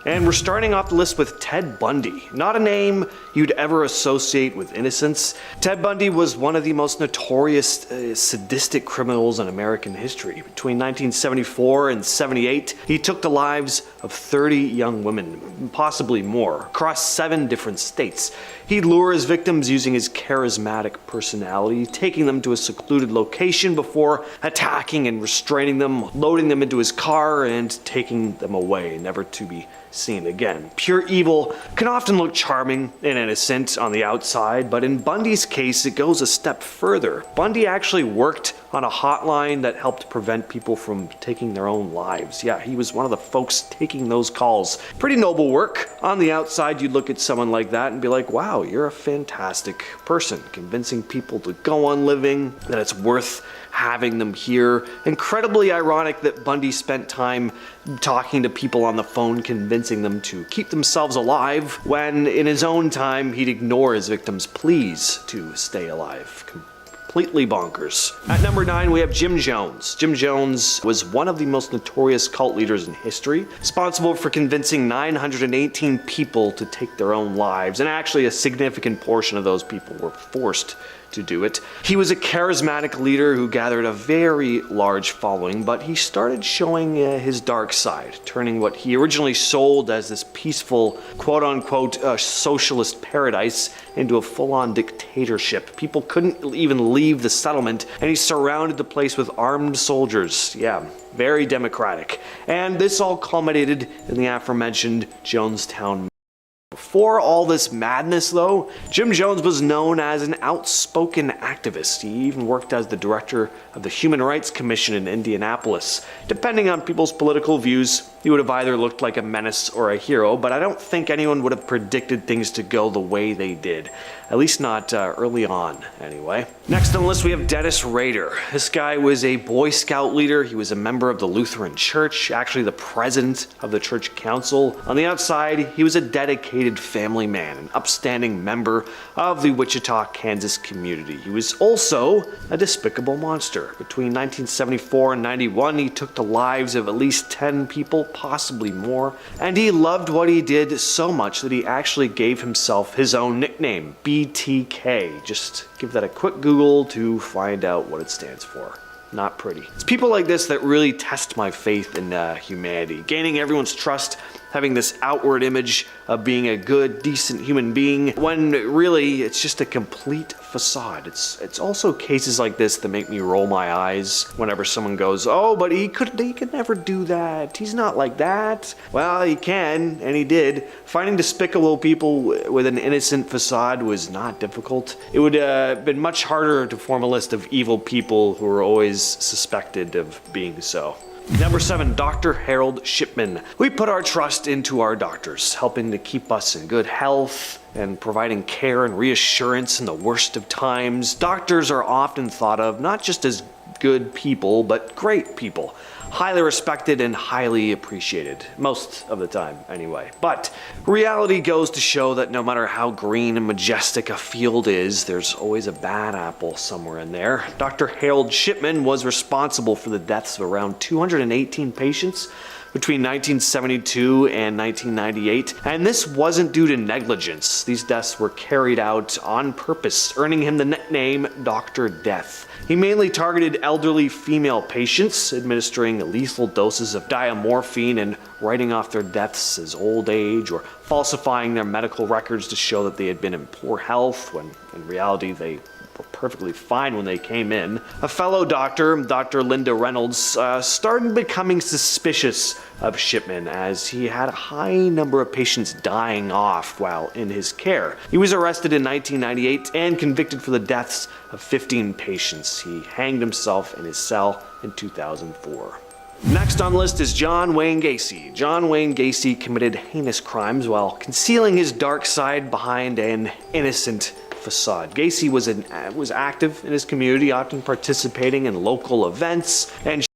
And we're starting off the list with Ted Bundy. Not a name you'd ever associate with innocence. Ted Bundy was one of the most notorious sadistic criminals in American history. Between 1974 and 78, he took the lives of 30 young women, possibly more, across 7 different states. He'd lure his victims using his charismatic personality, taking them to a secluded location before attacking and restraining them, loading them into his car, and taking them away, never to be seen again. Pure evil can often look charming and innocent on the outside, but in Bundy's case, it goes a step further. Bundy actually worked on a hotline that helped prevent people from taking their own lives. Yeah, he was one of the folks taking those calls. Pretty noble work. On the outside, you'd look at someone like that and be like, wow, you're a fantastic person, convincing people to go on living, that it's worth having them here. Incredibly ironic that Bundy spent time talking to people on the phone, convincing them to keep themselves alive, when in his own time he'd ignore his victims' pleas to stay alive. Completely bonkers. At number 9, we have Jim Jones. Jim Jones was one of the most notorious cult leaders in history, responsible for convincing 918 people to take their own lives, and actually a significant portion of those people were forced to do it. He was a charismatic leader who gathered a very large following, but he started showing his dark side, turning what he originally sold as this peaceful, quote-unquote, socialist paradise into a full-on dictatorship. People couldn't even leave the settlement, and he surrounded the place with armed soldiers. Yeah, very democratic. And this all culminated in the aforementioned Jonestown. Before all this madness, though, Jim Jones was known as an outspoken activist. He even worked as the director of the Human Rights Commission in Indianapolis. Depending on people's political views, he would have either looked like a menace or a hero, but I don't think anyone would have predicted things to go the way they did. At least not early on, anyway. Next on the list, we have Dennis Rader. This guy was a Boy Scout leader. He was a member of the Lutheran Church, actually the president of the church council. On the outside, he was a dedicated family man, an upstanding member of the Wichita, Kansas community. He was also a despicable monster. Between 1974 and 91, he took the lives of at least 10 people, possibly more, and he loved what he did so much that he actually gave himself his own nickname, BTK. Just give that a quick Google to find out what it stands for. Not pretty. It's people like this that really test my faith in humanity, gaining everyone's trust, having this outward image of being a good, decent human being, when really it's just a complete facade. It's also cases like this that make me roll my eyes whenever someone goes, oh, but he could never do that. He's not like that. Well, he can, and he did. Finding despicable people with an innocent facade was not difficult. It would have been much harder to form a list of evil people who were always suspected of being so. Number 7, Dr. Harold Shipman. We put our trust into our doctors, helping to keep us in good health and providing care and reassurance in the worst of times. Doctors are often thought of not just as good people, but great people. Highly respected and highly appreciated, most of the time anyway. But reality goes to show that no matter how green and majestic a field is, there's always a bad apple somewhere in there. Dr. Harold Shipman was responsible for the deaths of around 218 patients between 1972 and 1998, and this wasn't due to negligence. These deaths were carried out on purpose, earning him the nickname Dr. Death. He mainly targeted elderly female patients, administering lethal doses of diamorphine and writing off their deaths as old age, or falsifying their medical records to show that they had been in poor health, when in reality they were perfectly fine when they came in. A fellow doctor, Dr. Linda Reynolds, started becoming suspicious of Shipman as he had a high number of patients dying off while in his care. He was arrested in 1998 and convicted for the deaths of 15 patients. He hanged himself in his cell in 2004. Next on the list is John Wayne Gacy. John Wayne Gacy committed heinous crimes while concealing his dark side behind an innocent facade. Gacy was active in his community, often participating in local events and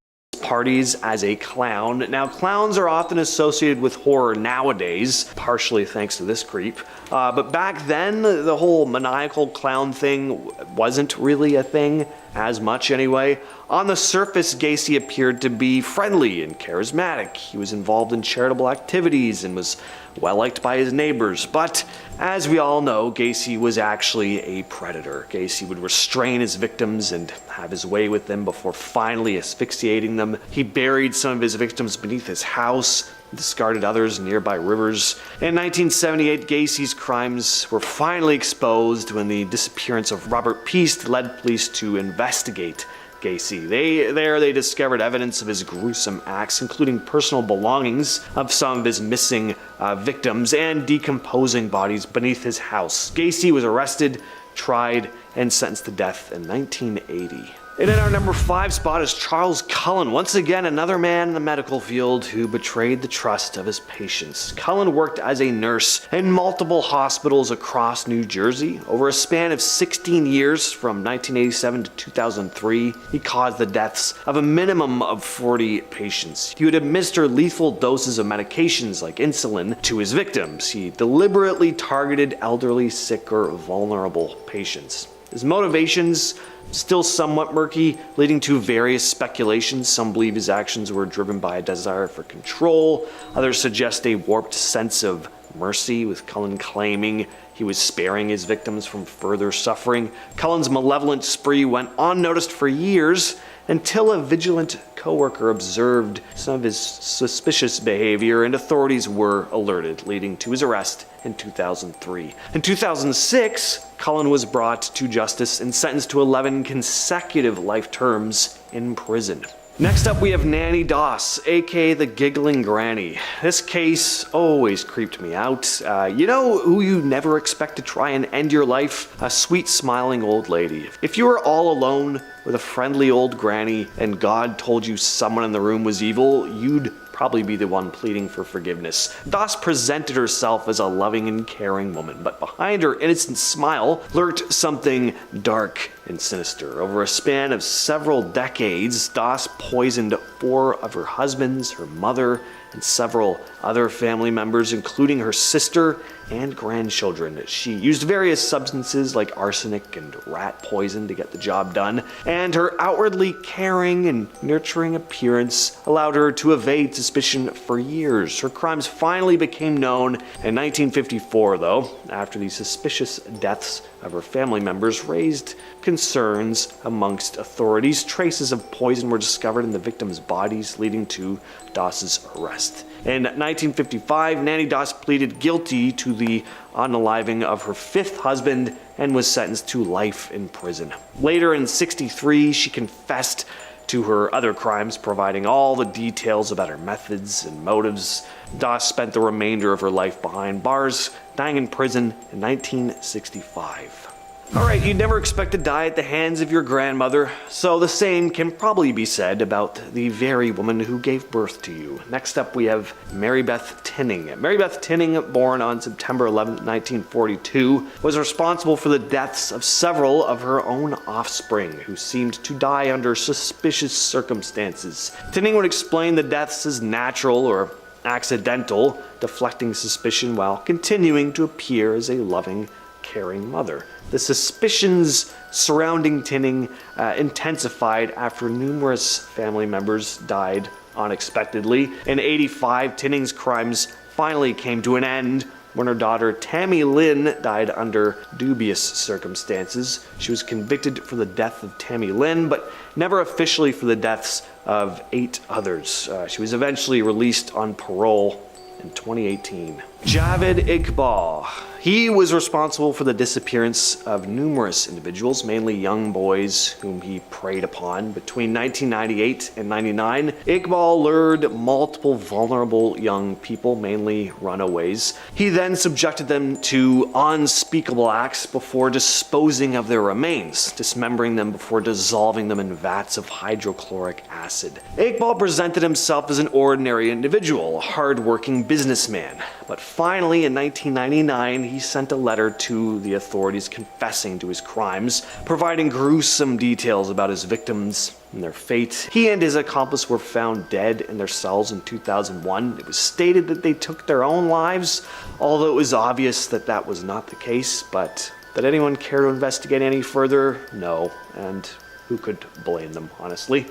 parties as a clown. Now, clowns are often associated with horror nowadays, partially thanks to this creep. But back then, the whole maniacal clown thing wasn't really a thing. as much anyway. On the surface, Gacy appeared to be friendly and charismatic. He was involved in charitable activities and was well liked by his neighbors. But as we all know, Gacy was actually a predator. Gacy would restrain his victims and have his way with them before finally asphyxiating them. He buried some of his victims beneath his house, discarded others in nearby rivers. In 1978, Gacy's crimes were finally exposed when the disappearance of Robert Piest led police to investigate Gacy. They discovered evidence of his gruesome acts, including personal belongings of some of his missing victims and decomposing bodies beneath his house. Gacy was arrested, tried, and sentenced to death in 1980. And in our number 5 spot is Charles Cullen, once again another man in the medical field who betrayed the trust of his patients. Cullen worked as a nurse in multiple hospitals across New Jersey. Over a span of 16 years, from 1987 to 2003, he caused the deaths of a minimum of 40 patients. He would administer lethal doses of medications like insulin to his victims. He deliberately targeted elderly, sick, or vulnerable patients. His motivations still somewhat murky, leading to various speculations. Some believe his actions were driven by a desire for control. Others suggest a warped sense of mercy, with Cullen claiming he was sparing his victims from further suffering. Cullen's malevolent spree went unnoticed for years until a vigilant coworker observed some of his suspicious behavior, and authorities were alerted, leading to his arrest in 2003. In 2006, Cullen was brought to justice and sentenced to 11 consecutive life terms in prison. Next up, we have Nanny DOSS, aka the Giggling Granny. This case always creeped me out. You know who you never expect to try and end your life? A sweet, smiling old lady. If you were all alone with a friendly old granny and God told you someone in the room was evil, you'd probably be the one pleading for forgiveness. DOSS presented herself as a loving and caring woman, but behind her innocent smile lurked something dark and sinister. Over a span of several decades, DOSS poisoned 4 of her husbands, her mother, and several other family members, including her sister and grandchildren. She used various substances like arsenic and rat poison to get the job done, and her outwardly caring and nurturing appearance allowed her to evade suspicion for years. Her crimes finally became known in 1954, though, after the suspicious deaths of her family members raised concerns amongst authorities. Traces of poison were discovered in the victims' bodies, leading to DOSS's arrest. In 1955, Nanny DOSS pleaded guilty to the unaliving of her 5th husband and was sentenced to life in prison. Later in '63, she confessed to her other crimes, providing all the details about her methods and motives. DOSS spent the remainder of her life behind bars, dying in prison in 1965. Alright, you'd never expect to die at the hands of your grandmother, so the same can probably be said about the very woman who gave birth to you. Next up, we have Mary Beth Tinning. Mary Beth Tinning, born on September 11, 1942, was responsible for the deaths of several of her own offspring, who seemed to die under suspicious circumstances. Tinning would explain the deaths as natural or accidental, deflecting suspicion while continuing to appear as a loving, caring mother. The suspicions surrounding Tinning intensified after numerous family members died unexpectedly. In '85, Tinning's crimes finally came to an end when her daughter Tammy Lynn died under dubious circumstances. She was convicted for the death of Tammy Lynn, but never officially for the deaths of 8 others. She was eventually released on parole in 2018. Javid Ikbal. He was responsible for the disappearance of numerous individuals, mainly young boys whom he preyed upon. Between 1998 and '99, Ikbal lured multiple vulnerable young people, mainly runaways. He then subjected them to unspeakable acts before disposing of their remains, dismembering them before dissolving them in vats of hydrochloric acid. Ikbal presented himself as an ordinary individual, a hard-working businessman. But finally, in 1999, he sent a letter to the authorities confessing to his crimes, providing gruesome details about his victims and their fate. He and his accomplice were found dead in their cells in 2001. It was stated that they took their own lives, although it was obvious that that was not the case. But did anyone care to investigate any further? No. And who could blame them, honestly?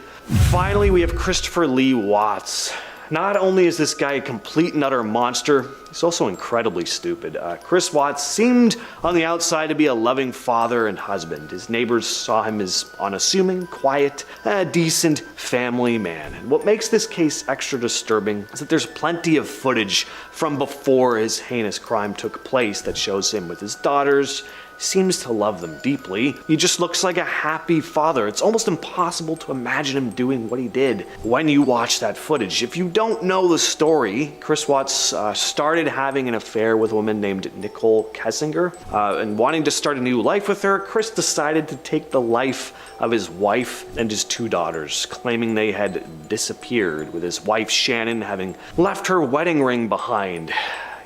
Finally, we have Christopher Lee Watts. Not only is this guy a complete and utter monster, he's also incredibly stupid. Chris Watts seemed on the outside to be a loving father and husband. His neighbors saw him as unassuming, quiet, decent family man. And what makes this case extra disturbing is that there's plenty of footage from before his heinous crime took place that shows him with his daughters. Seems to love them deeply. He just looks like a happy father. It's almost impossible to imagine him doing what he did when you watch that footage. If you don't know the story, Chris Watts started having an affair with a woman named Nicole Kessinger, and wanting to start a new life with her, Chris decided to take the life of his wife and his two daughters, claiming they had disappeared, with his wife Shannon having left her wedding ring behind.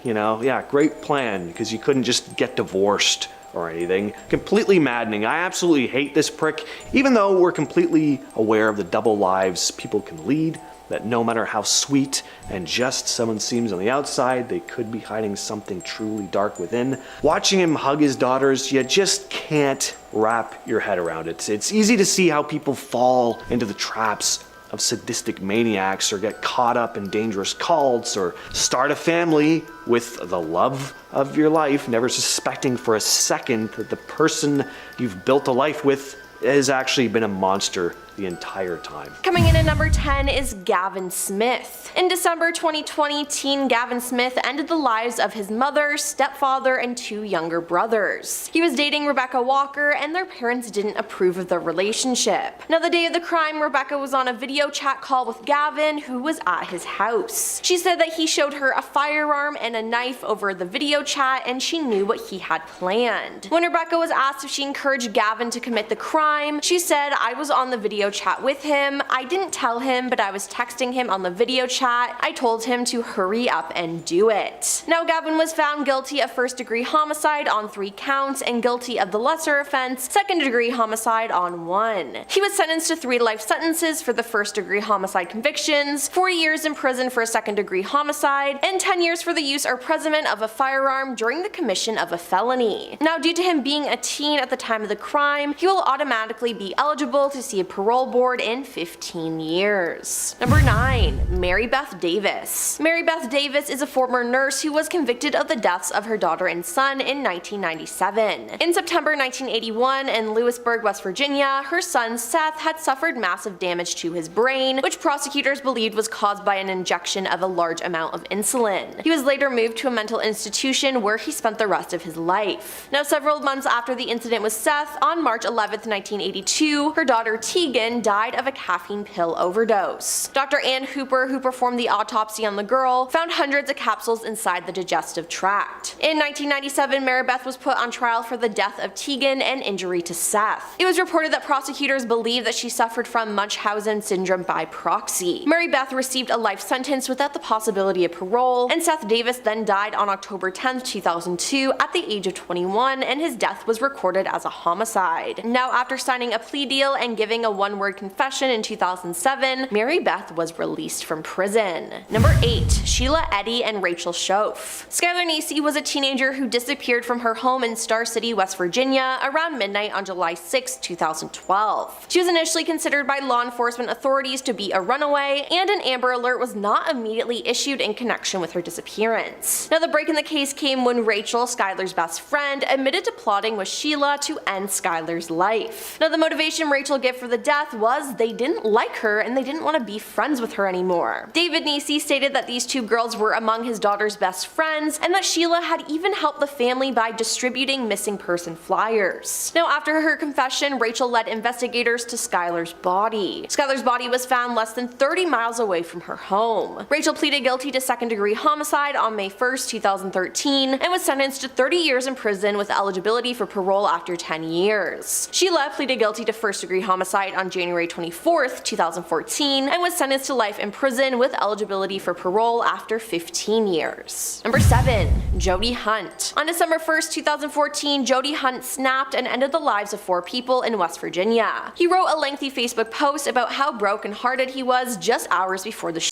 You know, yeah, great plan, because you couldn't just get divorced or anything. Completely maddening. I absolutely hate this prick, even though we're completely aware of the double lives people can lead, that no matter how sweet and just someone seems on the outside, they could be hiding something truly dark within. Watching him hug his daughters, you just can't wrap your head around it. It's easy to see how people fall into the traps of sadistic maniacs, or get caught up in dangerous cults, or start a family with the love of your life, never suspecting for a second that the person you've built a life with has actually been a monster the entire time. Coming in at number 10 is Gavin Smith. In December 2020, teen Gavin Smith ended the lives of his mother, stepfather, and two younger brothers. He was dating Rebecca Walker, and their parents didn't approve of the relationship. Now, the day of the crime, Rebecca was on a video chat call with Gavin, who was at his house. She said that he showed her a firearm and a knife over the video chat, and she knew what he had planned. When Rebecca was asked if she encouraged Gavin to commit the crime, she said, "I was on the video chat with him. I didn't tell him, but I was texting him on the video chat. I told him to hurry up and do it." Now, Gavin was found guilty of first-degree homicide on 3 counts and guilty of the lesser offense, second-degree homicide on 1. He was sentenced to 3 life sentences for the first-degree homicide convictions, 40 years in prison for a second-degree homicide, and 10 years for the use or imprisonment of a firearm during the commission of a felony. Now, due to him being a teen at the time of the crime, he will automatically be eligible to see a parole board in 15 years. Number 9. Mary Beth Davis. Mary Beth Davis is a former nurse who was convicted of the deaths of her daughter and son in 1997. In September 1981, in Lewisburg, West Virginia, her son Seth had suffered massive damage to his brain, which prosecutors believed was caused by an injection of a large amount of insulin. He was later moved to a mental institution where he spent the rest of his life. Now, several months after the incident with Seth, on March 11, 1982, her daughter Tegan died of a caffeine pill overdose. Dr. Ann Hooper, who performed the autopsy on the girl, found hundreds of capsules inside the digestive tract. In 1997, Mary Beth was put on trial for the death of Tegan and injury to Seth. It was reported that prosecutors believed that she suffered from Munchausen syndrome by proxy. Mary Beth received a life sentence without the possibility of parole, and Seth Davis then died on October 10, 2002 at the age of 21, and his death was recorded as a homicide. Now, after signing a plea deal and giving a one-word confession in 2007, Mary Beth was released from prison. Number 8. Sheila Eddy and Rachel Shoaf. Skylar Neese was a teenager who disappeared from her home in Star City, West Virginia around midnight on July 6, 2012. She was initially considered by law enforcement authorities to be a runaway, and an Amber Alert was not immediately issued in connection with her disappearance. Now, the break in the case came when Rachel, Skylar's best friend, admitted to plotting with Sheila to end Skylar's life. Now, the motivation Rachel gave for the death was they didn't like her and they didn't want to be friends with her anymore. David Neese stated that these two girls were among his daughter's best friends, and that Sheila had even helped the family by distributing missing person flyers. Now, after her confession, Rachel led investigators to Skylar's body. Skylar's body was found less than 30 miles away from her home. Rachel pleaded guilty to second-degree homicide on May 1st, 2013, and was sentenced to 30 years in prison with eligibility for parole after 10 years. Sheila pleaded guilty to first-degree homicide on January 24th, 2014, and was sentenced to life in prison with eligibility for parole after 15 years. Number 7. Jody Hunt. On December 1st, 2014, Jody Hunt snapped and ended the lives of 4 people in West Virginia. He wrote a lengthy Facebook post about how brokenhearted he was just hours before the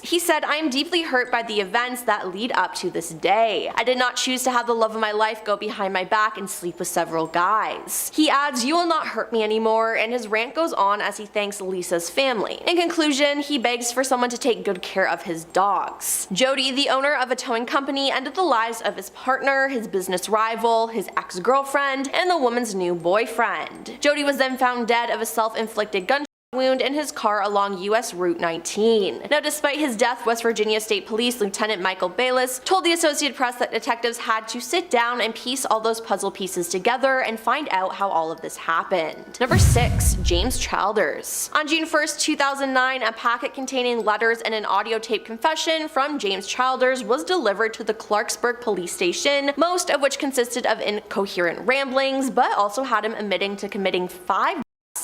He said, "I am deeply hurt by the events that lead up to this day. I did not choose to have the love of my life go behind my back and sleep with several guys." He adds, "You will not hurt me anymore," and his rant goes on as he thanks Lisa's family. In conclusion, he begs for someone to take good care of his dogs. Jody, the owner of a towing company, ended the lives of his partner, his business rival, his ex-girlfriend, and the woman's new boyfriend. Jody was then found dead of a self-inflicted gunshot wound in his car along US Route 19. Now, despite his death, West Virginia State Police Lieutenant Michael Bayless told the Associated Press that detectives had to sit down and piece all those puzzle pieces together and find out how all of this happened. Number 6. James Childers. On June 1st, 2009, a packet containing letters and an audio tape confession from James Childers was delivered to the Clarksburg police station, most of which consisted of incoherent ramblings, but also had him admitting to committing 5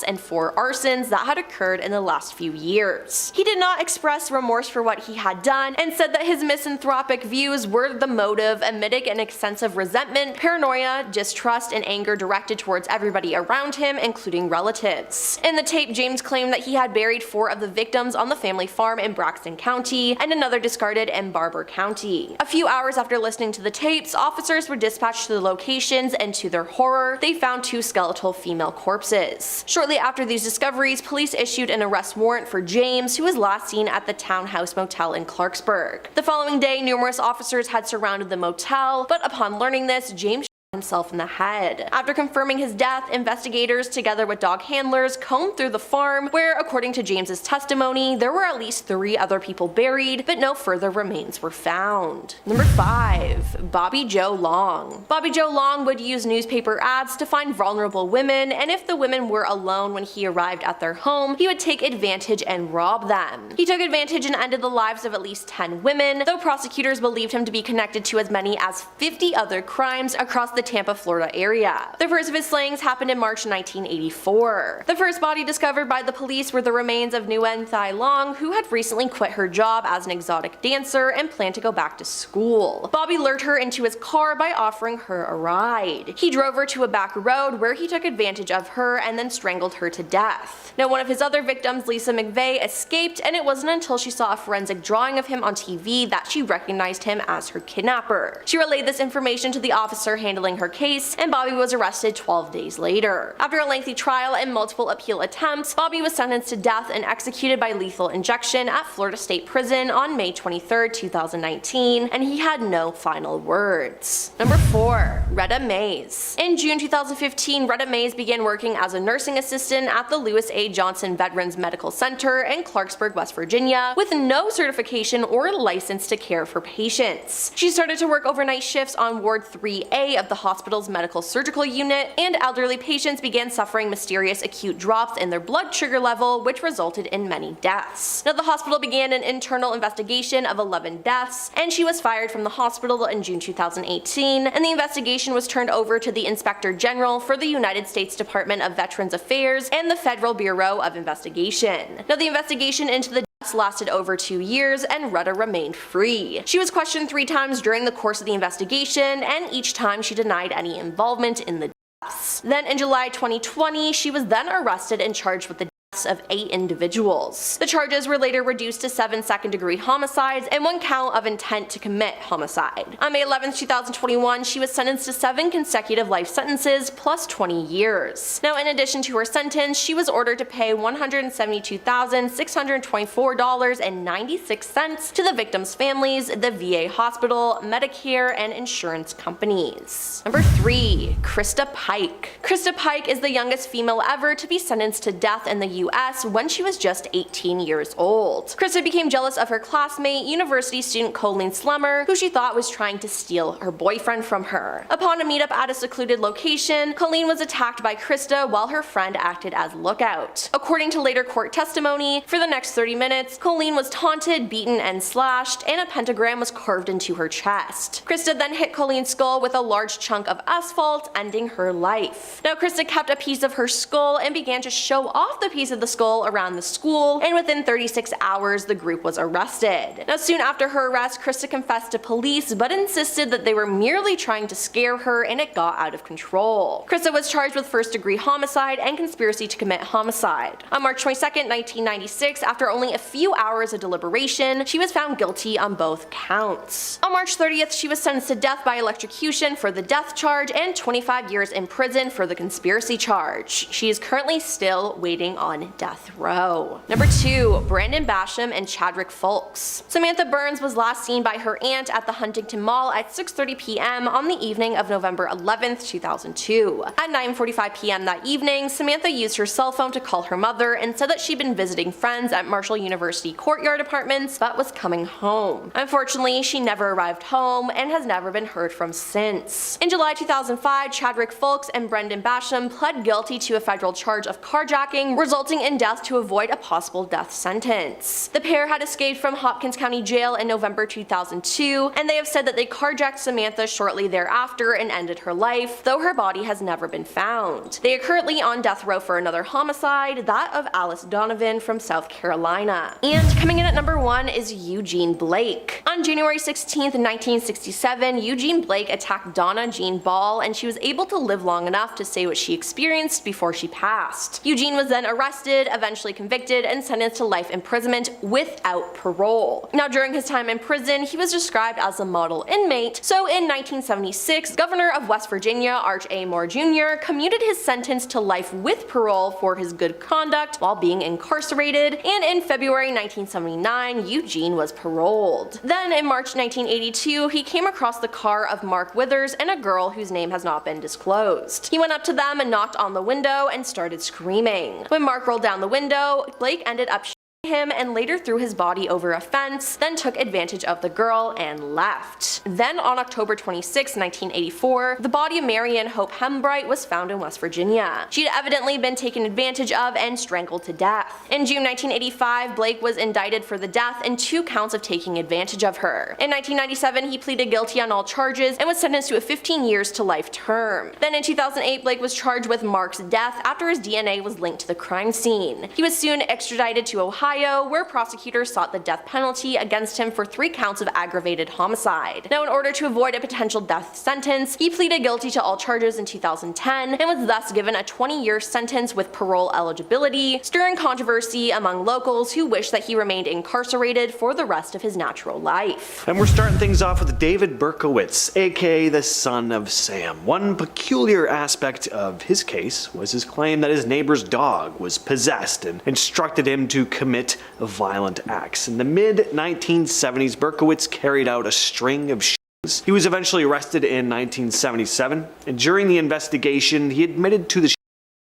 and 4 arsons that had occurred in the last few years. He did not express remorse for what he had done and said that his misanthropic views were the motive, admitting an extensive resentment, paranoia, distrust, and anger directed towards everybody around him, including relatives. In the tape, James claimed that he had buried 4 of the victims on the family farm in Braxton County and another discarded in Barber County. A few hours after listening to the tapes, officers were dispatched to the locations, and to their horror, they found 2 skeletal female corpses. Shortly after these discoveries, police issued an arrest warrant for James, who was last seen at the Townhouse Motel in Clarksburg. The following day, numerous officers had surrounded the motel, but upon learning this, James himself in the head. After confirming his death, investigators together with dog handlers combed through the farm, where according to James's testimony, there were at least 3 other people buried, but no further remains were found. Number 5. Bobby Joe Long. Bobby Joe Long would use newspaper ads to find vulnerable women, and if the women were alone when he arrived at their home, he would take advantage and rob them. He took advantage and ended the lives of at least 10 women, though prosecutors believed him to be connected to as many as 50 other crimes across the Tampa, Florida area. The first of his slayings happened in March 1984. The first body discovered by the police were the remains of Nguyen Thai Long, who had recently quit her job as an exotic dancer and planned to go back to school. Bobby lured her into his car by offering her a ride. He drove her to a back road where he took advantage of her and then strangled her to death. Now, one of his other victims, Lisa McVeigh, escaped, and it wasn't until she saw a forensic drawing of him on TV that she recognized him as her kidnapper. She relayed this information to the officer handling her case, and Bobby was arrested 12 days later. After a lengthy trial and multiple appeal attempts, Bobby was sentenced to death and executed by lethal injection at Florida State Prison on May 23, 2019, and he had no final words. Number 4. Retta Mays. In June 2015, Retta Mays began working as a nursing assistant at the Lewis A. Johnson Veterans Medical Center in Clarksburg, West Virginia, with no certification or license to care for patients. She started to work overnight shifts on Ward 3A of the hospital's medical surgical unit, and elderly patients began suffering mysterious acute drops in their blood sugar level, which resulted in many deaths. Now, the hospital began an internal investigation of 11 deaths, and she was fired from the hospital in June 2018, and the investigation was turned over to the Inspector General for the United States Department of Veterans Affairs and the Federal Bureau of Investigation. Now, the investigation into the lasted over 2 years, and Ruda remained free. She was questioned 3 times during the course of the investigation, and each time she denied any involvement in the deaths. Then in July 2020, she was then arrested and charged with the deaths of 8 individuals. The charges were later reduced to 7 second-degree homicides and 1 count of intent to commit homicide. On May 11, 2021, she was sentenced to 7 consecutive life sentences plus 20 years. Now, in addition to her sentence, she was ordered to pay $172,624.96 to the victims' families, the VA hospital, Medicare, and insurance companies. Number 3. Christa Pike. Christa Pike is the youngest female ever to be sentenced to death in the US when she was just 18 years old. Christa became jealous of her classmate, university student Colleen Slemmer, who she thought was trying to steal her boyfriend from her. Upon a meetup at a secluded location, Colleen was attacked by Christa while her friend acted as lookout. According to later court testimony, for the next 30 minutes, Colleen was taunted, beaten, and slashed, and a pentagram was carved into her chest. Christa then hit Colleen's skull with a large chunk of asphalt, ending her life. Now, Christa kept a piece of her skull and began to show off the piece of of the skull around the school, and within 36 hours the group was arrested. Now soon after her arrest, Christa confessed to police but insisted that they were merely trying to scare her and it got out of control. Christa was charged with first-degree homicide and conspiracy to commit homicide. On March 22, 1996, after only a few hours of deliberation, she was found guilty on both counts. On March 30th, she was sentenced to death by electrocution for the death charge and 25 years in prison for the conspiracy charge. She is currently still waiting on death row. Number 2. Brandon Basham and Chadwick Fulks. Samantha Burns was last seen by her aunt at the Huntington Mall at 6:30 p.m. on the evening of November 11th, 2002. At 9:45 p.m. that evening, Samantha used her cell phone to call her mother and said that she'd been visiting friends at Marshall University Courtyard Apartments but was coming home. Unfortunately, she never arrived home and has never been heard from since. In July 2005, Chadwick Fulks and Brendan Basham pled guilty to a federal charge of carjacking, resulting in death to avoid a possible death sentence. The pair had escaped from Hopkins County Jail in November 2002, and they have said that they carjacked Samantha shortly thereafter and ended her life, though her body has never been found. They are currently on death row for another homicide, that of Alice Donovan from South Carolina. And coming in at number 1 is Eugene Blake. On January 16, 1967, Eugene Blake attacked Donna Jean Ball, and she was able to live long enough to say what she experienced before she passed. Eugene was then arrested, eventually convicted, and sentenced to life imprisonment without parole. Now during his time in prison, he was described as a model inmate, so in 1976, Governor of West Virginia Arch A. Moore Jr. commuted his sentence to life with parole for his good conduct while being incarcerated, and in February 1979, Eugene was paroled. Then in March 1982, he came across the car of Mark Withers and a girl whose name has not been disclosed. He went up to them and knocked on the window and started screaming. When Mark rolled down the window, Blake ended up him and later threw his body over a fence, then took advantage of the girl and left. Then on October 26, 1984, the body of Marianne Hope Hembright was found in West Virginia. She had evidently been taken advantage of and strangled to death. In June 1985, Blake was indicted for the death and 2 counts of taking advantage of her. In 1997, he pleaded guilty on all charges and was sentenced to a 15 years to life term. Then in 2008, Blake was charged with Mark's death after his DNA was linked to the crime scene. He was soon extradited to Ohio, where prosecutors sought the death penalty against him for 3 counts of aggravated homicide. Now in order to avoid a potential death sentence, he pleaded guilty to all charges in 2010 and was thus given a 20-year sentence with parole eligibility, stirring controversy among locals who wish that he remained incarcerated for the rest of his natural life. And we're starting things off with David Berkowitz, aka the son of Sam. One peculiar aspect of his case was his claim that his neighbor's dog was possessed and instructed him to commit violent acts. In the mid-1970s, Berkowitz carried out a string of shootings. He was eventually arrested in 1977, and during the investigation, he admitted to the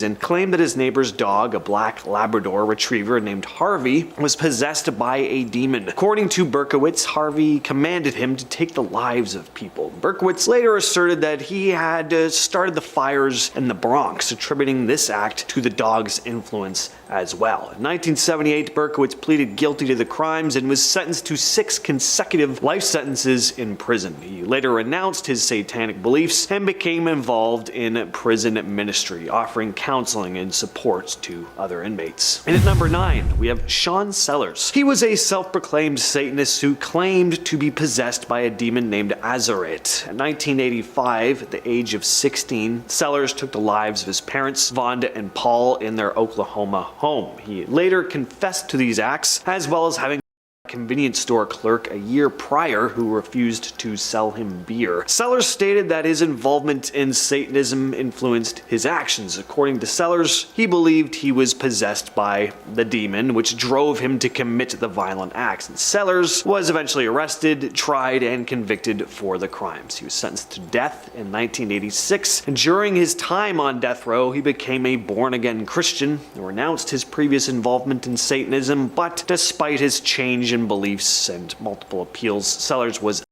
and claimed that his neighbor's dog, a black Labrador retriever named Harvey, was possessed by a demon. According to Berkowitz, Harvey commanded him to take the lives of people. Berkowitz later asserted that he had started the fires in the Bronx, attributing this act to the dog's influence as well. In 1978, Berkowitz pleaded guilty to the crimes and was sentenced to 6 consecutive life sentences in prison. He later renounced his satanic beliefs and became involved in prison ministry, offering counseling and support to other inmates. And at number 9, we have Sean Sellers. He was a self-proclaimed Satanist who claimed to be possessed by a demon named Azaret. In 1985, at the age of 16, Sellers took the lives of his parents, Vonda and Paul, in their Oklahoma home. He later confessed to these acts, as well as having convenience store clerk a year prior who refused to sell him beer. Sellers stated that his involvement in Satanism influenced his actions. According to Sellers, he believed he was possessed by the demon, which drove him to commit the violent acts. And Sellers was eventually arrested, tried, and convicted for the crimes. He was sentenced to death in 1986, and during his time on death row, he became a born-again Christian and renounced his previous involvement in Satanism, but despite his change in beliefs and multiple appeals, Sellers was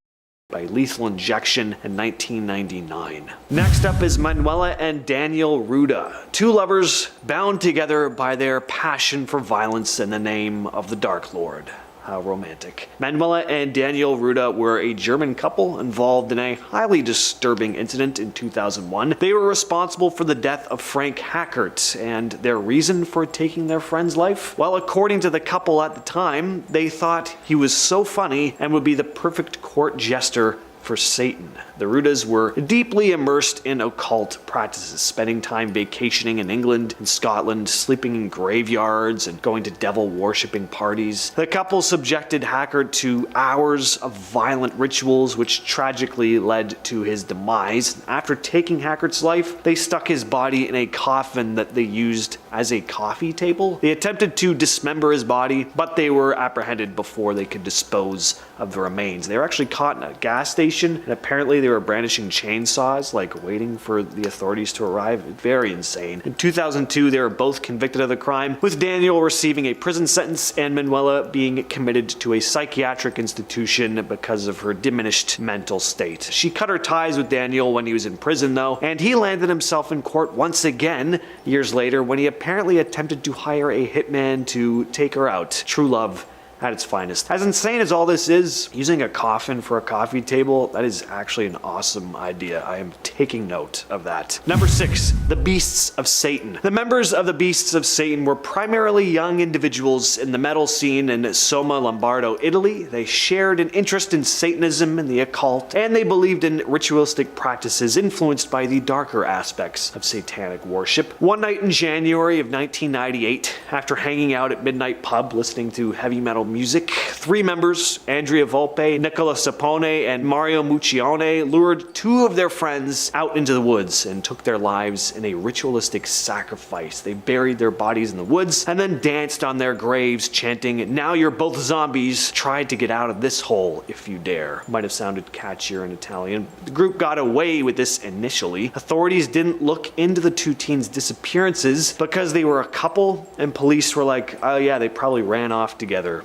by lethal injection in 1999. Next up is Manuela and Daniel Ruda, 2 lovers bound together by their passion for violence in the name of the Dark Lord. How romantic. Manuela and Daniel Ruda were a German couple involved in a highly disturbing incident in 2001. They were responsible for the death of Frank Hackert, and their reason for taking their friend's life? Well, according to the couple at the time, they thought he was so funny and would be the perfect court jester for Satan. The Rudas were deeply immersed in occult practices, spending time vacationing in England and Scotland, sleeping in graveyards, and going to devil-worshipping parties. The couple subjected Hackert to hours of violent rituals, which tragically led to his demise. After taking Hackert's life, they stuck his body in a coffin that they used as a coffee table. They attempted to dismember his body, but they were apprehended before they could dispose of the remains. They were actually caught in a gas station, and apparently they were brandishing chainsaws, like waiting for the authorities to arrive. Very insane. In 2002, they were both convicted of the crime, with Daniel receiving a prison sentence and Manuela being committed to a psychiatric institution because of her diminished mental state. She cut her ties with Daniel when he was in prison, though, and he landed himself in court once again years later when he apparently attempted to hire a hitman to take her out. True love at its finest. As insane as all this is, using a coffin for a coffee table, that is actually an awesome idea. I am taking note of that. Number 6, the Beasts of Satan. The members of the Beasts of Satan were primarily young individuals in the metal scene in Soma, Lombardo, Italy. They shared an interest in Satanism and the occult, and they believed in ritualistic practices influenced by the darker aspects of satanic worship. One night in January of 1998, after hanging out at Midnight Pub listening to heavy metal music, 3 members, Andrea Volpe, Nicola Sapone, and Mario Muccione, lured 2 of their friends out into the woods and took their lives in a ritualistic sacrifice. They buried their bodies in the woods and then danced on their graves, chanting, "Now you're both zombies. Try to get out of this hole if you dare." Might have sounded catchier in Italian. The group got away with this initially. Authorities didn't look into the 2 teens' disappearances because they were a couple, and police were like, "Oh yeah, they probably ran off together."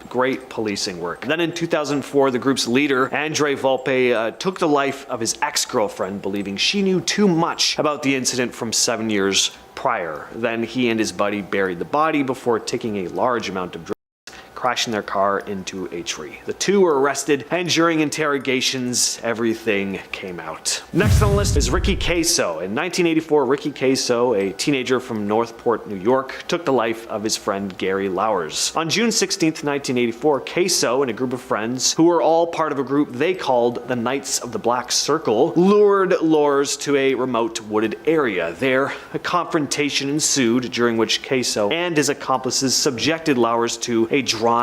Great policing work. Then in 2004, the group's leader, Andre Volpe, took the life of his ex-girlfriend, believing she knew too much about the incident from 7 years prior. Then he and his buddy buried the body before taking a large amount of drugs, crashing their car into a tree. The 2 were arrested, and during interrogations, everything came out. Next on the list is Ricky Queso. In 1984, Ricky Queso, a teenager from Northport, New York, took the life of his friend Gary Lowers. On June 16th, 1984, Queso and a group of friends, who were all part of a group they called the Knights of the Black Circle, lured Lowers to a remote wooded area. There, a confrontation ensued, during which Queso and his accomplices subjected Lowers to a drawn-out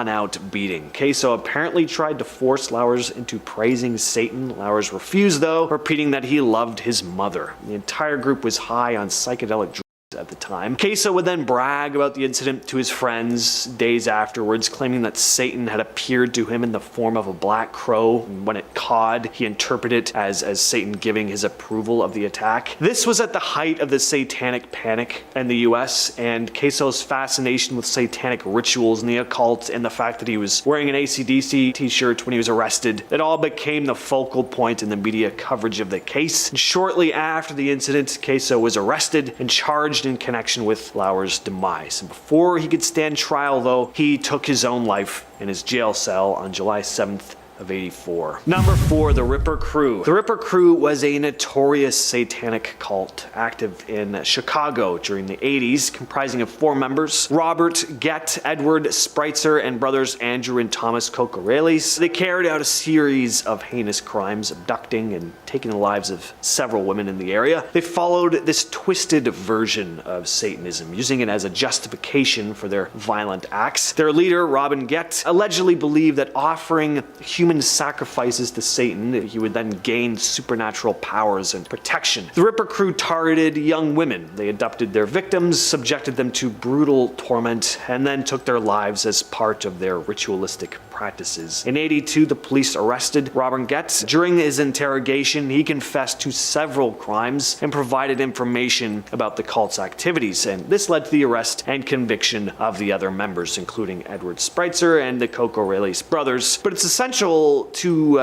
beating. Queso apparently tried to force Lowers into praising Satan. Lowers refused, though, repeating that he loved his mother. The entire group was high on psychedelic drugs at the time. Queso would then brag about the incident to his friends days afterwards, claiming that Satan had appeared to him in the form of a black crow. And when it cawed, he interpreted it as Satan giving his approval of the attack. This was at the height of the satanic panic in the US, and Queso's fascination with satanic rituals and the occult, and the fact that he was wearing an AC/DC t-shirt when he was arrested, it all became the focal point in the media coverage of the case. And shortly after the incident, Queso was arrested and charged in connection with Lowers' demise. And before he could stand trial, though, he took his own life in his jail cell on July 7th of 84. Number 4, the Ripper Crew. The Ripper Crew was a notorious satanic cult active in Chicago during the 80s, comprising of 4 members: Robert Gett, Edward Spreitzer, and brothers Andrew and Thomas Cocorellis. They carried out a series of heinous crimes, abducting and taking the lives of several women in the area. They followed this twisted version of Satanism, using it as a justification for their violent acts. Their leader, Robin Gett, allegedly believed that offering human sacrifices to Satan, he would then gain supernatural powers and protection. The Ripper Crew targeted young women. They abducted their victims, subjected them to brutal torment, and then took their lives as part of their ritualistic practices. In 82, the police arrested Robin Gett. During his interrogation, he confessed to several crimes and provided information about the cult's activities, and this led to the arrest and conviction of the other members, including Edward Spreitzer and the Cocorellis brothers. But it's essential to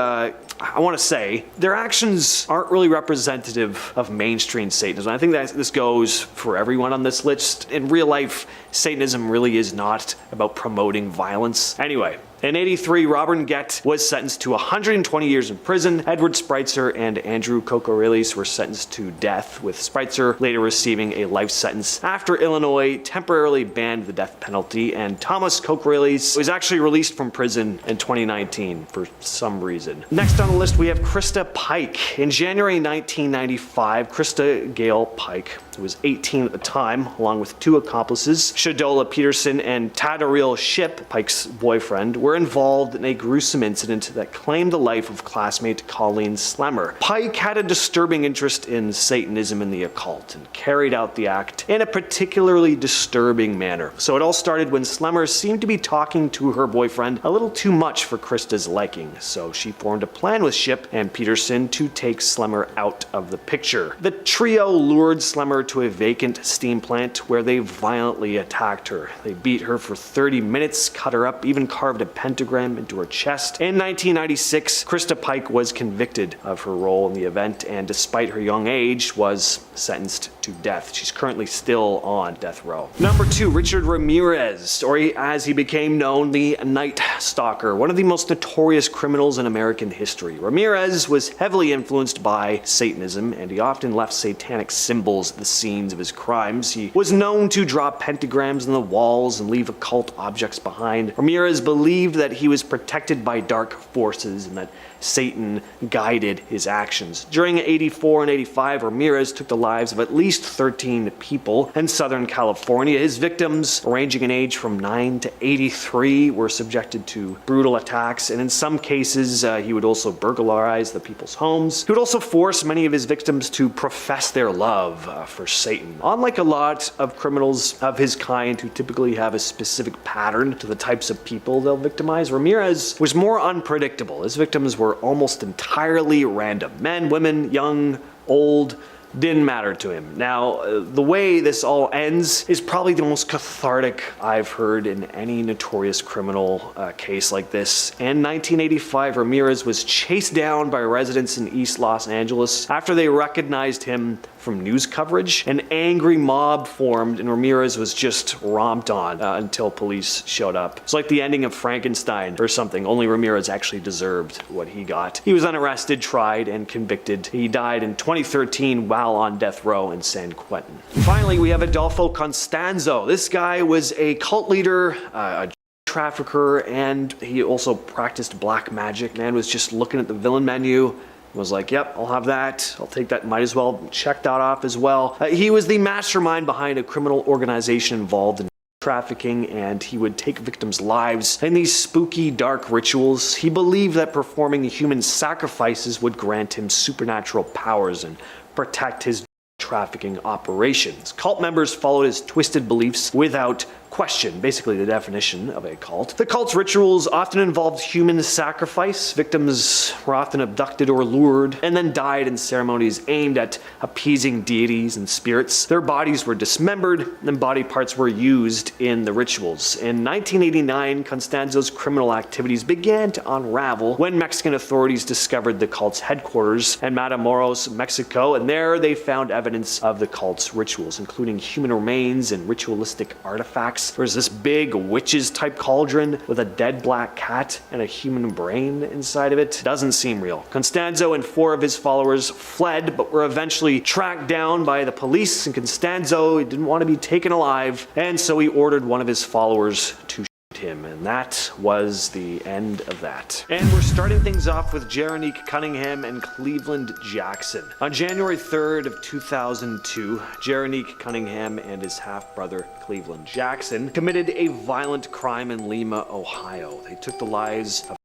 I want to say, their actions aren't really representative of mainstream Satanism. I think that this goes for everyone on this list. In real life, Satanism really is not about promoting violence. Anyway, in '83, Robert Gett was sentenced to 120 years in prison. Edward Spreitzer and Andrew Kokorelius were sentenced to death, with Spreitzer later receiving a life sentence after Illinois temporarily banned the death penalty, and Thomas Kokorelius was actually released from prison in 2019 for some reason. Next on the list, we have Christa Pike. In January 1995, Christa Gale Pike, who was 18 at the time, along with two accomplices, Shadola Peterson and Tadariel Ship, Pike's boyfriend, were involved in a gruesome incident that claimed the life of classmate Colleen Slemmer. Pike had a disturbing interest in Satanism and the occult, and carried out the act in a particularly disturbing manner. So it all started when Slemmer seemed to be talking to her boyfriend a little too much for Christa's liking, so she formed a plan with Ship and Peterson to take Slemmer out of the picture. The trio lured Slemmer to a vacant steam plant where they violently attacked her. They beat her for 30 minutes, cut her up, even carved a pentagram into her chest. In 1996, Christa Pike was convicted of her role in the event, and despite her young age, was sentenced to death. She's currently still on death row. Number 2, Richard Ramirez, or as he became known, the Night Stalker, one of the most notorious criminals in American history. Ramirez was heavily influenced by Satanism, and he often left satanic symbols at the scenes of his crimes. He was known to draw pentagrams on the walls and leave occult objects behind. Ramirez believed that he was protected by dark forces and that Satan guided his actions. During '84 and '85, Ramirez took the lives of at least 13 people in Southern California. His victims, ranging in age from 9 to 83, were subjected to brutal attacks, and in some cases, he would also burglarize the people's homes. He would also force many of his victims to profess their love for Satan. Unlike a lot of criminals of his kind who typically have a specific pattern to the types of people they'll victimize, Ramirez was more unpredictable. His victims were almost entirely random. Men, women, young, old, didn't matter to him. Now, the way this all ends is probably the most cathartic I've heard in any notorious criminal case like this. In 1985, Ramirez was chased down by residents in East Los Angeles after they recognized him from news coverage. An angry mob formed and Ramirez was just romped on until police showed up. It's like the ending of Frankenstein or something, only Ramirez actually deserved what he got. He was unarrested, tried, and convicted. He died in 2013 while on death row in San Quentin. Finally, we have Adolfo Constanzo. This guy was a cult leader, a trafficker, and he also practiced black magic. Man was just looking at the villain menu, was like, yep, I'll have that. I'll take that. Might as well check that off as well. He was the mastermind behind a criminal organization involved in trafficking, and he would take victims' lives in these spooky, dark rituals. He believed that performing human sacrifices would grant him supernatural powers and protect his trafficking operations. Cult members followed his twisted beliefs without question, basically the definition of a cult. The cult's rituals often involved human sacrifice. Victims were often abducted or lured and then died in ceremonies aimed at appeasing deities and spirits. Their bodies were dismembered and body parts were used in the rituals. In 1989, Constanzo's criminal activities began to unravel when Mexican authorities discovered the cult's headquarters in Matamoros, Mexico, and there they found evidence of the cult's rituals, including human remains and ritualistic artifacts. There was this big witches type cauldron with a dead black cat and a human brain inside of it. Doesn't seem real. Constanzo and 4 of his followers fled, but were eventually tracked down by the police, and Constanzo didn't want to be taken alive, and so he ordered one of his followers to him, and that was the end of that. And we're starting things off with Jenique Cunningham and Cleveland Jackson. On January 3rd of 2002, Jenique Cunningham and his half-brother Cleveland Jackson committed a violent crime in Lima, Ohio. They took the lives of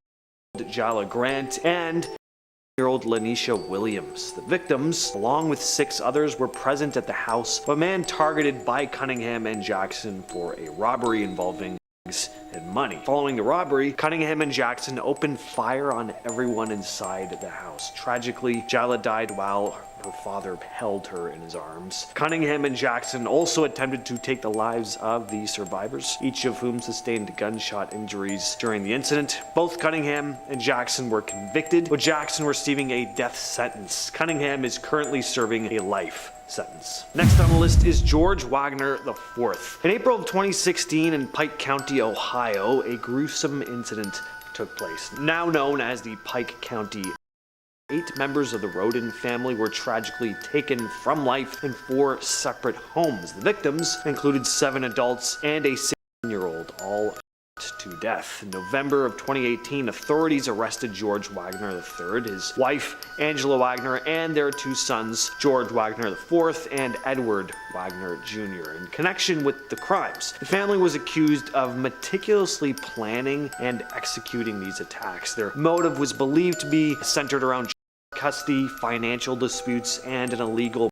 Jala Grant and year-old Lanisha Williams. The victims, along with 6 others, were present at the house of a man targeted by Cunningham and Jackson for a robbery involving and money. Following the robbery, Cunningham and Jackson opened fire on everyone inside the house. Tragically, Sheila died while her father held her in his arms. Cunningham and Jackson also attempted to take the lives of the survivors, each of whom sustained gunshot injuries during the incident. Both Cunningham and Jackson were convicted, with Jackson receiving a death sentence. Cunningham is currently serving a life sentence. Next on the list is George Wagner IV. In April of 2016 in Pike County, Ohio, a gruesome incident took place, now known as the Pike County. 8 members of the Roden family were tragically taken from life in 4 separate homes. The victims included 7 adults and a 16-year-old, all to death. In November of 2018, authorities arrested George Wagner III, his wife Angela Wagner, and their 2 sons, George Wagner IV and Edward Wagner Jr., in connection with the crimes. The family was accused of meticulously planning and executing these attacks. Their motive was believed to be centered around custody, financial disputes, and an illegal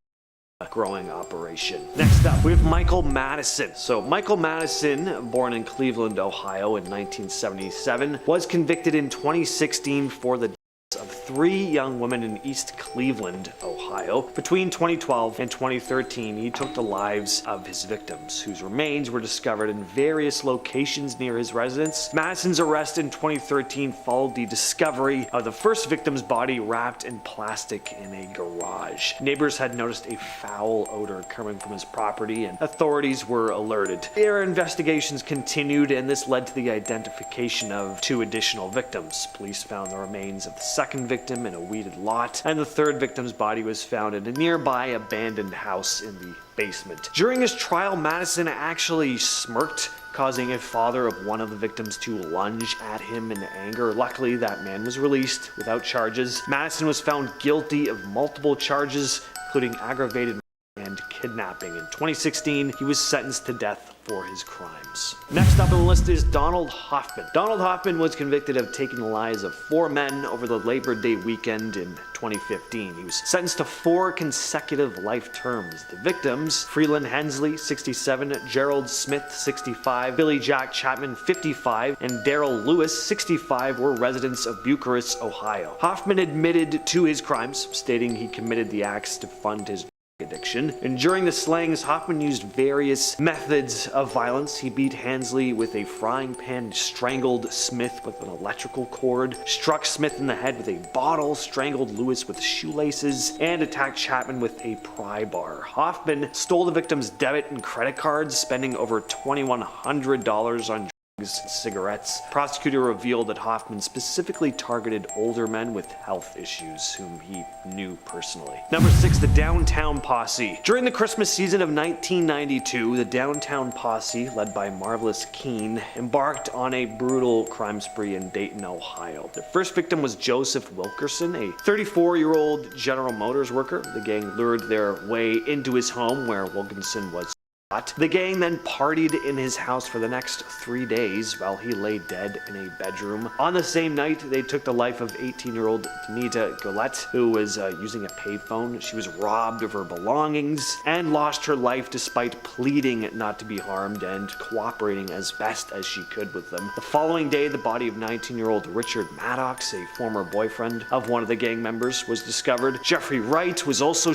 growing operation. Next up, we have Michael Madison. So Michael Madison, born in Cleveland, Ohio in 1977, was convicted in 2016 for the deaths of 3 young women in East Cleveland, Ohio. Between 2012 and 2013, he took the lives of his victims, whose remains were discovered in various locations near his residence. Madison's arrest in 2013 followed the discovery of the first victim's body wrapped in plastic in a garage. Neighbors had noticed a foul odor coming from his property, and authorities were alerted. Their investigations continued, and this led to the identification of 2 additional victims. Police found the remains of the second victim in a weeded lot, and the third victim's body was found in a nearby abandoned house in the basement. During his trial, Madison actually smirked, causing a father of one of the victims to lunge at him in anger. Luckily, that man was released without charges. Madison was found guilty of multiple charges, including aggravated and kidnapping. In 2016, he was sentenced to death for his crimes. Next up on the list is Donald Hoffman. Donald Hoffman was convicted of taking the lives of 4 men over the Labor Day weekend in 2015. He was sentenced to 4 consecutive life terms. The victims, Freeland Hensley, 67, Gerald Smith, 65, Billy Jack Chapman, 55, and Darrell Lewis, 65, were residents of Bucharest, Ohio. Hoffman admitted to his crimes, stating he committed the acts to fund his addiction. And during the slayings, Hoffman used various methods of violence. He beat Hensley with a frying pan, strangled Smith with an electrical cord, struck Smith in the head with a bottle, strangled Lewis with shoelaces, and attacked Chapman with a pry bar. Hoffman stole the victim's debit and credit cards, spending over $2,100 on cigarettes. Prosecutor revealed that Hoffman specifically targeted older men with health issues whom he knew personally. Number 6, the Downtown Posi. During the Christmas season of 1992, the Downtown Posi, led by Marvelous Keene, embarked on a brutal crime spree in Dayton, Ohio. The first victim was Joseph Wilkerson, a 34-year-old General Motors worker. The gang lured their way into his home where Wilkerson was. The gang then partied in his house for the next 3 days while he lay dead in a bedroom. On the same night, they took the life of 18-year-old Danita Golette, who was using a payphone. She was robbed of her belongings and lost her life despite pleading not to be harmed and cooperating as best as she could with them. The following day, the body of 19-year-old Richard Maddox, a former boyfriend of one of the gang members, was discovered. Jeffrey Wright was also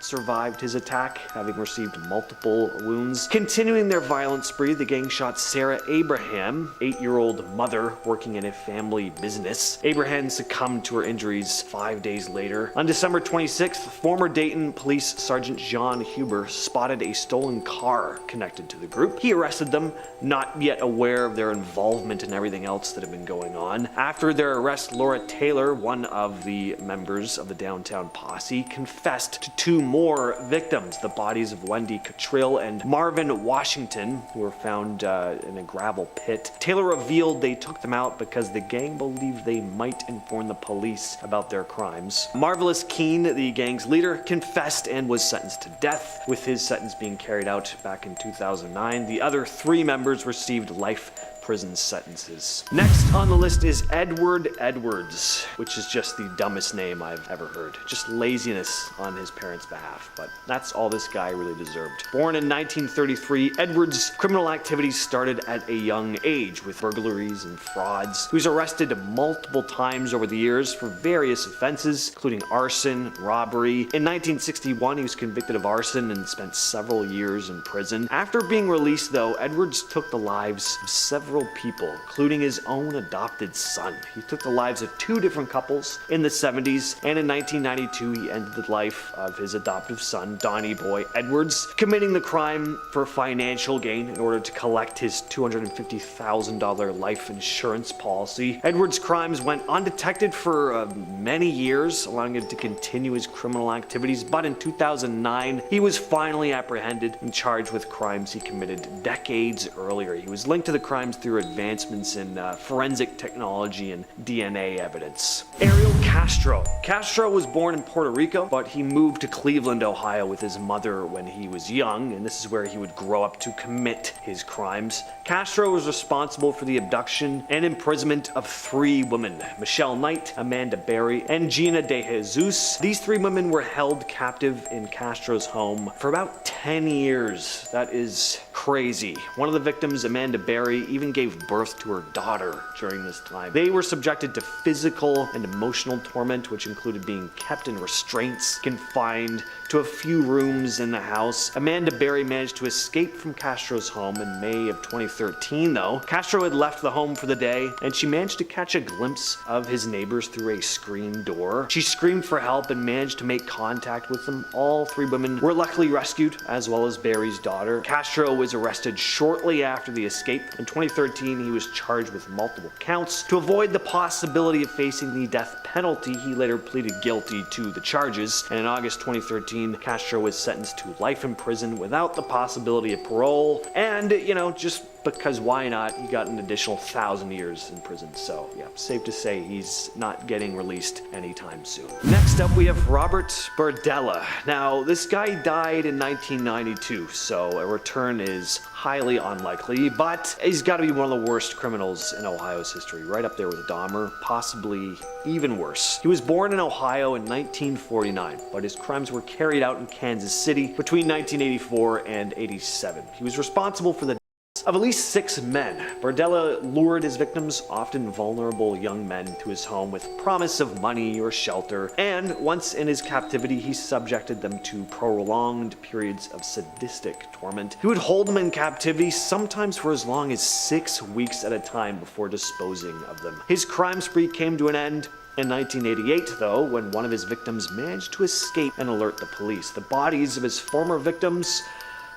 survived his attack, having received multiple wounds. Continuing their violent spree, the gang shot Sarah Abraham, 8-year-old mother working in a family business. Abraham succumbed to her injuries 5 days later. On December 26th, former Dayton Police Sergeant John Huber spotted a stolen car connected to the group. He arrested them, not yet aware of their involvement in everything else that had been going on. After their arrest, Laura Taylor, one of the members of the Downtown Posse, confessed to 2 more victims, the bodies of Wendy Cottrill and Marvin Washington, who were found in a gravel pit. Taylor revealed they took them out because the gang believed they might inform the police about their crimes. Marvelous Keene, the gang's leader, confessed and was sentenced to death, with his sentence being carried out back in 2009. The other 3 members received life prison sentences. Next on the list is Edward Edwards, which is just the dumbest name I've ever heard. Just laziness on his parents' behalf, but that's all this guy really deserved. Born in 1933, Edwards' criminal activities started at a young age with burglaries and frauds. He was arrested multiple times over the years for various offenses, including arson, robbery. In 1961, he was convicted of arson and spent several years in prison. After being released, though, Edwards took the lives of several people, including his own adopted son. He took the lives of 2 different couples in the 70s, and in 1992, he ended the life of his adoptive son, Donnie Boy Edwards, committing the crime for financial gain in order to collect his $250,000 life insurance policy. Edwards' crimes went undetected for many years, allowing him to continue his criminal activities, but in 2009, he was finally apprehended and charged with crimes he committed decades earlier. He was linked to the crimes through advancements in forensic technology and DNA evidence. Ariel Castro. Castro was born in Puerto Rico, but he moved to Cleveland, Ohio with his mother when he was young, and this is where he would grow up to commit his crimes. Castro was responsible for the abduction and imprisonment of 3 women, Michelle Knight, Amanda Berry, and Gina De Jesus. These 3 women were held captive in Castro's home for about 10 years. That is crazy. One of the victims, Amanda Berry, even gave birth to her daughter during this time. They were subjected to physical and emotional torment, which included being kept in restraints, confined to a few rooms in the house. Amanda Berry managed to escape from Castro's home in May of 2013, though. Castro had left the home for the day, and she managed to catch a glimpse of his neighbors through a screen door. She screamed for help and managed to make contact with them. All 3 women were luckily rescued, as well as Berry's daughter. Castro was arrested shortly after the escape. In 2013, he was charged with multiple counts. To avoid the possibility of facing the death penalty, he later pleaded guilty to the charges, and in August 2013, Castro was sentenced to life in prison without the possibility of parole, and, just because why not, he got an additional 1,000 years in prison. So yeah, safe to say he's not getting released anytime soon. Next up, we have Robert Berdella. Now, this guy died in 1992, so a return is highly unlikely, but he's got to be one of the worst criminals in Ohio's history, right up there with Dahmer, possibly even worse. He was born in Ohio in 1949, but his crimes were carried out in Kansas City between 1984 and 87. He was responsible for the of at least 6 men. Berdella lured his victims, often vulnerable young men, to his home with promise of money or shelter, and once in his captivity, he subjected them to prolonged periods of sadistic torment. He would hold them in captivity, sometimes for as long as 6 weeks at a time, before disposing of them. His crime spree came to an end in 1988, though, when one of his victims managed to escape and alert the police. The bodies of his former victims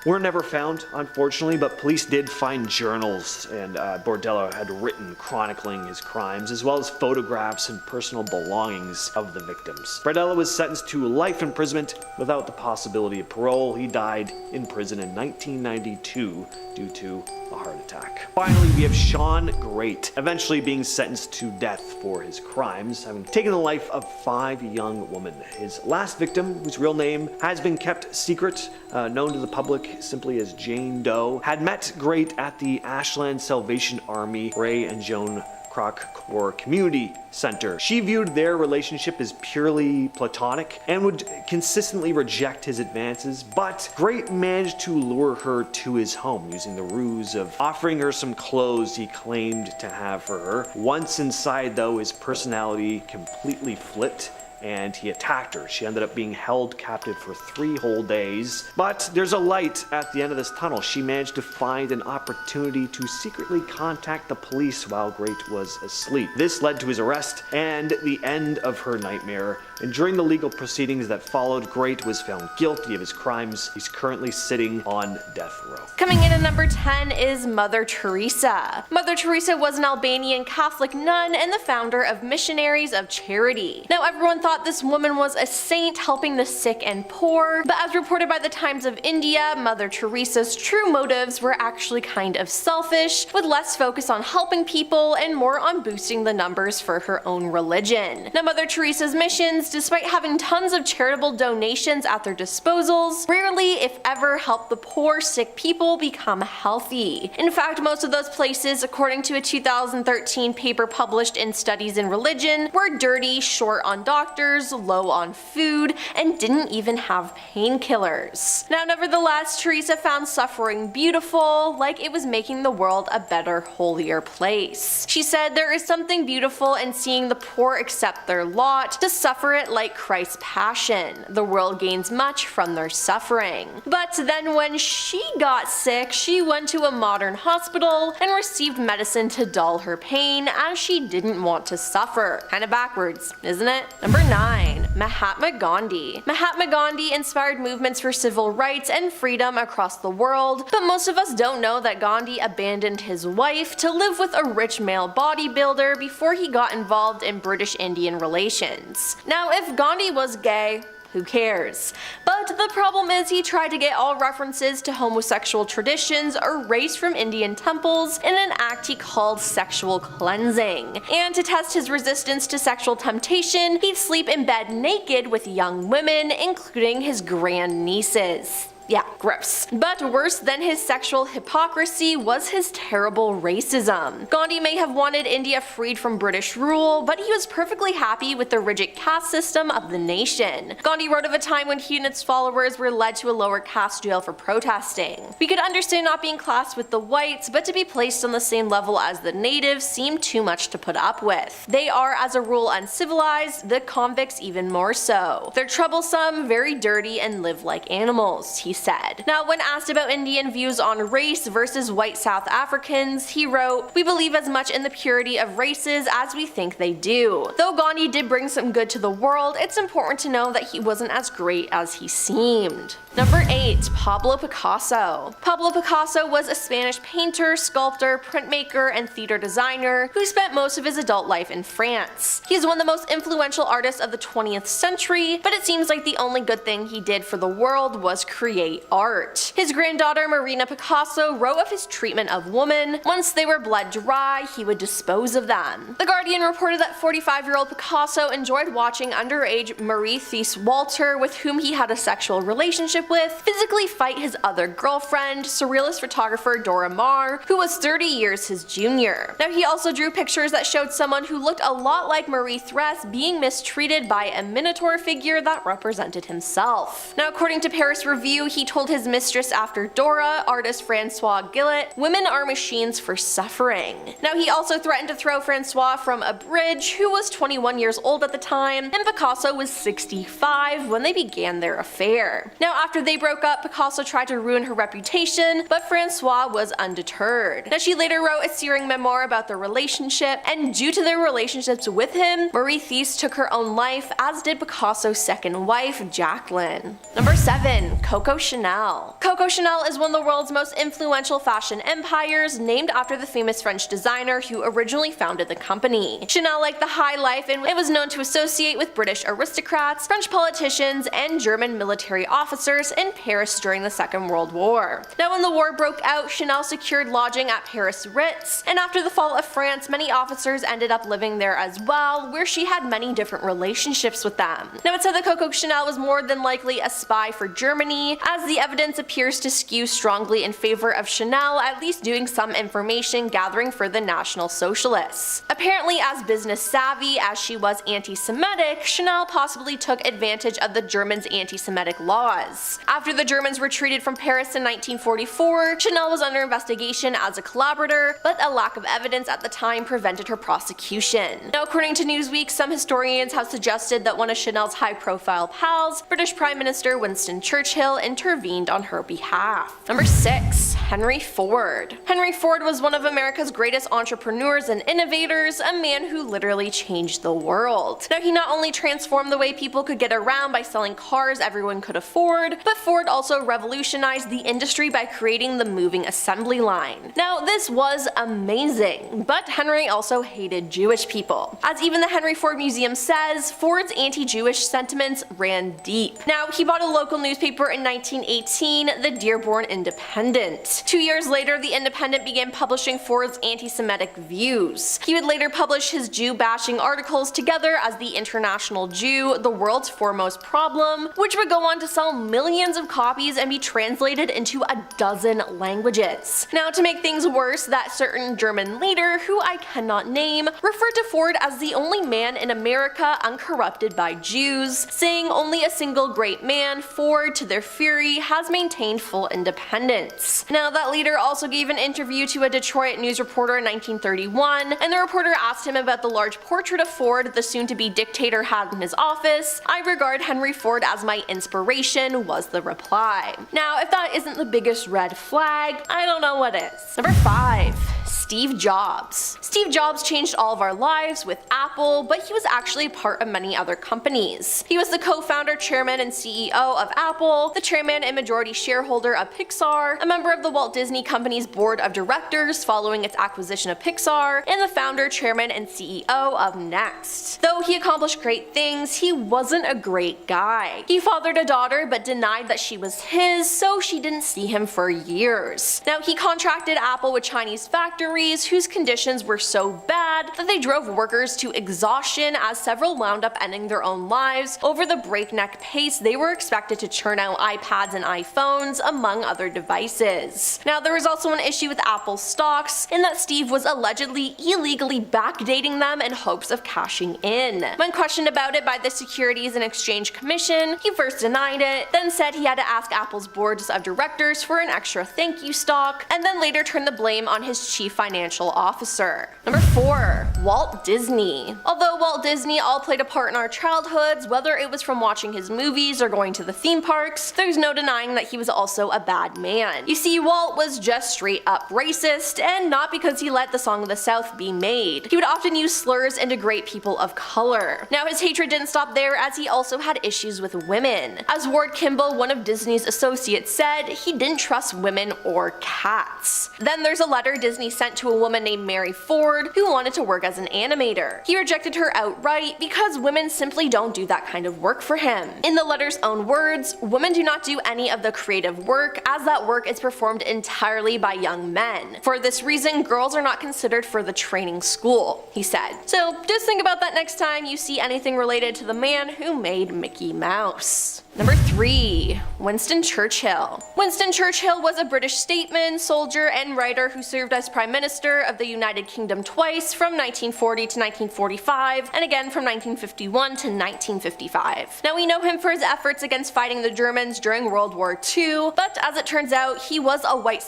were never found, unfortunately, but police did find journals and Berdella had written chronicling his crimes, as well as photographs and personal belongings of the victims. Berdella was sentenced to life imprisonment without the possibility of parole. He died in prison in 1992 due to a heart attack. Finally, we have Shawn Great, eventually being sentenced to death for his crimes, having taken the life of 5 young women. His last victim, whose real name has been kept secret, known to the public simply as Jane Doe, had met Great at the Ashland Salvation Army Ray and Joan Kroc Corps Community Center. She viewed their relationship as purely platonic and would consistently reject his advances, but Great managed to lure her to his home using the ruse of offering her some clothes he claimed to have for her. Once inside, though, his personality completely flipped and he attacked her. She ended up being held captive for 3 whole days. But there's a light at the end of this tunnel. She managed to find an opportunity to secretly contact the police while Great was asleep. This led to his arrest and the end of her nightmare. And during the legal proceedings that followed, Great was found guilty of his crimes. He's currently sitting on death row. Coming in at number 10 is Mother Teresa. Mother Teresa was an Albanian Catholic nun and the founder of Missionaries of Charity. Now, everyone thought thought this woman was a saint helping the sick and poor, but as reported by the Times of India, Mother Teresa's true motives were actually kind of selfish, with less focus on helping people and more on boosting the numbers for her own religion. Now, Mother Teresa's missions, despite having tons of charitable donations at their disposals, rarely, if ever, help the poor, sick people become healthy. In fact, most of those places, according to a 2013 paper published in Studies in Religion, were dirty, short on doctors, low on food, and didn't even have painkillers. Now, nevertheless, Teresa found suffering beautiful, like it was making the world a better, holier place. She said, "There is something beautiful in seeing the poor accept their lot, to suffer it like Christ's passion. The world gains much from their suffering." But then when she got sick, she went to a modern hospital and received medicine to dull her pain, as she didn't want to suffer. Kinda backwards, isn't it? Number 9. Mahatma Gandhi. Mahatma Gandhi inspired movements for civil rights and freedom across the world, but most of us don't know that Gandhi abandoned his wife to live with a rich male bodybuilder before he got involved in British-Indian relations. Now, if Gandhi was gay, who cares? But the problem is he tried to get all references to homosexual traditions erased from Indian temples in an act he called sexual cleansing. And to test his resistance to sexual temptation, he'd sleep in bed naked with young women, including his grandnieces. Yeah, gross. But worse than his sexual hypocrisy was his terrible racism. Gandhi may have wanted India freed from British rule, but he was perfectly happy with the rigid caste system of the nation. Gandhi wrote of a time when he and his followers were led to a lower caste jail for protesting. "We could understand not being classed with the whites, but to be placed on the same level as the natives seemed too much to put up with. They are as a rule uncivilized, the convicts even more so. They're troublesome, very dirty, and live like animals," he said. Now, when asked about Indian views on race versus white South Africans, he wrote, "We believe as much in the purity of races as we think they do. Though Gandhi did bring some good to the world, it's important to know that he wasn't as great as he seemed." Number 8. Pablo Picasso. Pablo Picasso was a Spanish painter, sculptor, printmaker, and theater designer who spent most of his adult life in France. He is one of the most influential artists of the 20th century, but it seems like the only good thing he did for the world was create art. His granddaughter Marina Picasso wrote of his treatment of women. Once they were bled dry, he would dispose of them. The Guardian reported that 45-year-old Picasso enjoyed watching underage Marie Therese Walter, with whom he had a sexual relationship with, physically fight his other girlfriend, surrealist photographer Dora Maar, who was 30 years his junior. Now, he also drew pictures that showed someone who looked a lot like Marie Therese being mistreated by a minotaur figure that represented himself. Now, according to Paris Review, he told his mistress after Dora, artist Francois Gillet, "Women are machines for suffering." Now, he also threatened to throw Francois from a bridge, who was 21 years old at the time, and Picasso was 65 when they began their affair. Now, after they broke up, Picasso tried to ruin her reputation, but Francois was undeterred. Now, she later wrote a searing memoir about their relationship, and due to their relationships with him, Marie Therese took her own life, as did Picasso's second wife, Jacqueline. Number 7. Coco Chanel. Coco Chanel is one of the world's most influential fashion empires, named after the famous French designer who originally founded the company. Chanel liked the high life, and it was known to associate with British aristocrats, French politicians, and German military officers in Paris during the Second World War. Now, when the war broke out, Chanel secured lodging at Paris Ritz, and after the fall of France, many officers ended up living there as well, where she had many different relationships with them. Now, it's said that Coco Chanel was more than likely a spy for Germany, as the evidence appears to skew strongly in favor of Chanel at least doing some information gathering for the National Socialists. Apparently, as business savvy as she was anti-Semitic, Chanel possibly took advantage of the Germans' anti-Semitic laws. After the Germans retreated from Paris in 1944, Chanel was under investigation as a collaborator, but a lack of evidence at the time prevented her prosecution. Now, according to Newsweek, some historians have suggested that one of Chanel's high-profile pals, British Prime Minister Winston Churchill, in intervened on her behalf. Number 6. Henry Ford. Henry Ford was one of America's greatest entrepreneurs and innovators, a man who literally changed the world. Now, he not only transformed the way people could get around by selling cars everyone could afford, but Ford also revolutionized the industry by creating the moving assembly line. Now, this was amazing, but Henry also hated Jewish people. As even the Henry Ford Museum says, Ford's anti-Jewish sentiments ran deep. Now, he bought a local newspaper in 1918, the Dearborn Independent. 2 years later, the Independent began publishing Ford's anti-Semitic views. He would later publish his Jew-bashing articles together as The International Jew, the World's Foremost Problem, which would go on to sell millions of copies and be translated into a dozen languages. Now, to make things worse, that certain German leader, who I cannot name, referred to Ford as the only man in America uncorrupted by Jews, saying only a single great man, Ford, to their fury, has maintained full independence. Now, that leader also gave an interview to a Detroit news reporter in 1931, and the reporter asked him about the large portrait of Ford the soon-to-be dictator had in his office. "I regard Henry Ford as my inspiration," was the reply. Now, if that isn't the biggest red flag, I don't know what is. Number 5. Steve Jobs. Steve Jobs changed all of our lives with Apple, but he was actually part of many other companies. He was the co-founder, chairman, and CEO of Apple, the chairman and majority shareholder of Pixar, a member of the Walt Disney Company's board of directors following its acquisition of Pixar, and the founder, chairman, and CEO of Next. Though he accomplished great things, he wasn't a great guy. He fathered a daughter but denied that she was his, so she didn't see him for years. Now, he contracted Apple with Chinese factories whose conditions were so bad that they drove workers to exhaustion, as several wound up ending their own lives over the breakneck pace they were expected to churn out iPads and iPhones, among other devices. Now, there was also an issue with Apple's stocks in that Steve was allegedly illegally backdating them in hopes of cashing in. When questioned about it by the Securities and Exchange Commission, he first denied it, then said he had to ask Apple's boards of directors for an extra thank you stock, and then later turned the blame on his chief financial officer. Number 4. Walt Disney. Although Walt Disney all played a part in our childhoods, whether it was from watching his movies or going to the theme parks, there's no denying that he was also a bad man. You see, Walt was just straight up racist, and not because he let the Song of the South be made. He would often use slurs and degrade people of color. Now, his hatred didn't stop there, as he also had issues with women. As Ward Kimball, one of Disney's associates, said, he didn't trust women or cats. Then there's a letter Disney sent to a woman named Mary Ford who wanted to work as an animator. He rejected her outright because women simply don't do that kind of work for him. In the letter's own words, women do not do any of the creative work, as that work is performed entirely by young men. For this reason, girls are not considered for the training school, he said. So just think about that next time you see anything related to the man who made Mickey Mouse. Number 3. Winston Churchill. Winston Churchill was a British statesman, soldier, and writer who served as Prime Minister of the United Kingdom twice from 1940 to 1945, and again from 1951 to 1955. Now, we know him for his efforts against fighting the Germans during World War II, but as it turns out, he was a white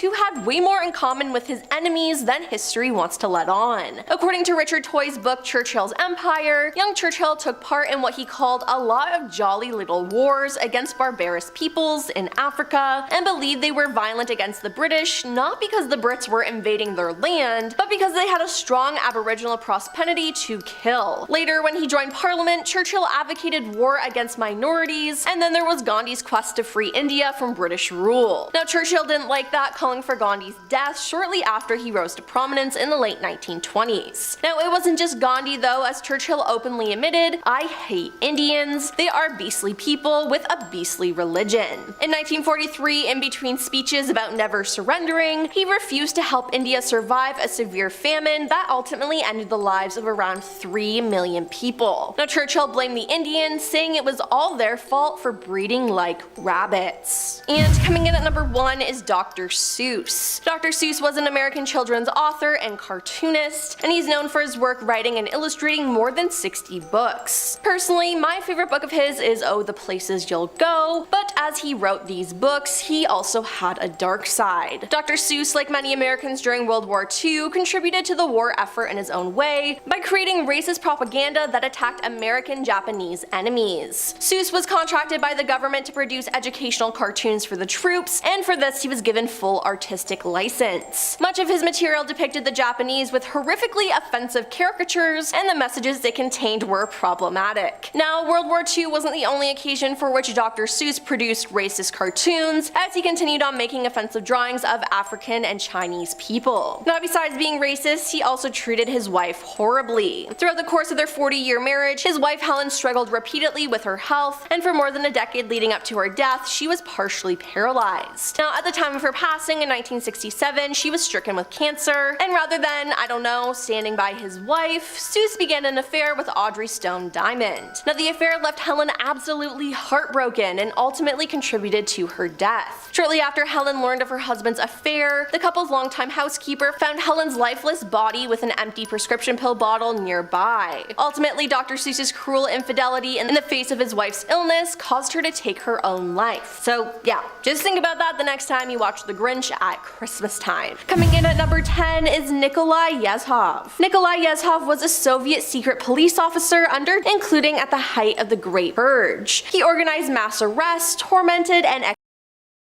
who had way more in common with his enemies than history wants to let on. According to Richard Toye's book Churchill's Empire, young Churchill took part in what he called a lot of jolly little wars against barbarous peoples in Africa, and believed they were violent against the British not because the Brits were invading their land, but because they had a strong aboriginal propensity to kill. Later, when he joined Parliament, Churchill advocated war against minorities, and then there was Gandhi's quest to free India from British rule. Now, Churchill didn't like that, calling for Gandhi's death shortly after he rose to prominence in the late 1920s. Now, it wasn't just Gandhi though, as Churchill openly admitted, "I hate Indians. They are beastly people with a beastly religion." In 1943, in between speeches about never surrendering, he refused to help India survive a severe famine that ultimately ended the lives of around 3 million people. Now, Churchill blamed the Indians, saying it was all their fault for breeding like rabbits. And coming in at number 1 is Dr. Seuss. Dr. Seuss was an American children's author and cartoonist, and he's known for his work writing and illustrating more than 60 books. Personally, my favorite book of his is Oh, the Places You'll Go, but as he wrote these books, he also had a dark side. Dr. Seuss, like many Americans during World War II, contributed to the war effort in his own way by creating racist propaganda that attacked American Japanese enemies. Seuss was contracted by the government to produce educational cartoons for the troops, and for this he was given full artistic license. Much of his material depicted the Japanese with horrifically offensive caricatures, and the messages they contained were problematic. Now, World War II wasn't the only occasion for which Dr. Seuss produced racist cartoons, as he continued on making offensive drawings of African and Chinese people. Now, besides being racist, he also treated his wife horribly. Throughout the course of their 40-year marriage, his wife Helen struggled repeatedly with her health, and for more than a decade leading up to her death, she was partially paralyzed. Now, at the time of her passing in 1967, she was stricken with cancer, and rather than, I don't know, standing by his wife, Seuss began an affair with Audrey Stone Diamond. Now, the affair left Helen absolutely heartbroken and ultimately contributed to her death. Shortly after Helen learned of her husband's affair, the couple's longtime housekeeper found Helen's lifeless body with an empty prescription pill bottle nearby. Ultimately, Dr. Seuss's cruel infidelity in the face of his wife's illness caused her to take her own life. So yeah, just think about that the next time you watch The Grinch at Christmas time. Coming in at number 10 is Nikolai Yof. Nikolai Yof was a Soviet secret police officer including at the height of the Great Purge. He organized mass arrests, tormented, and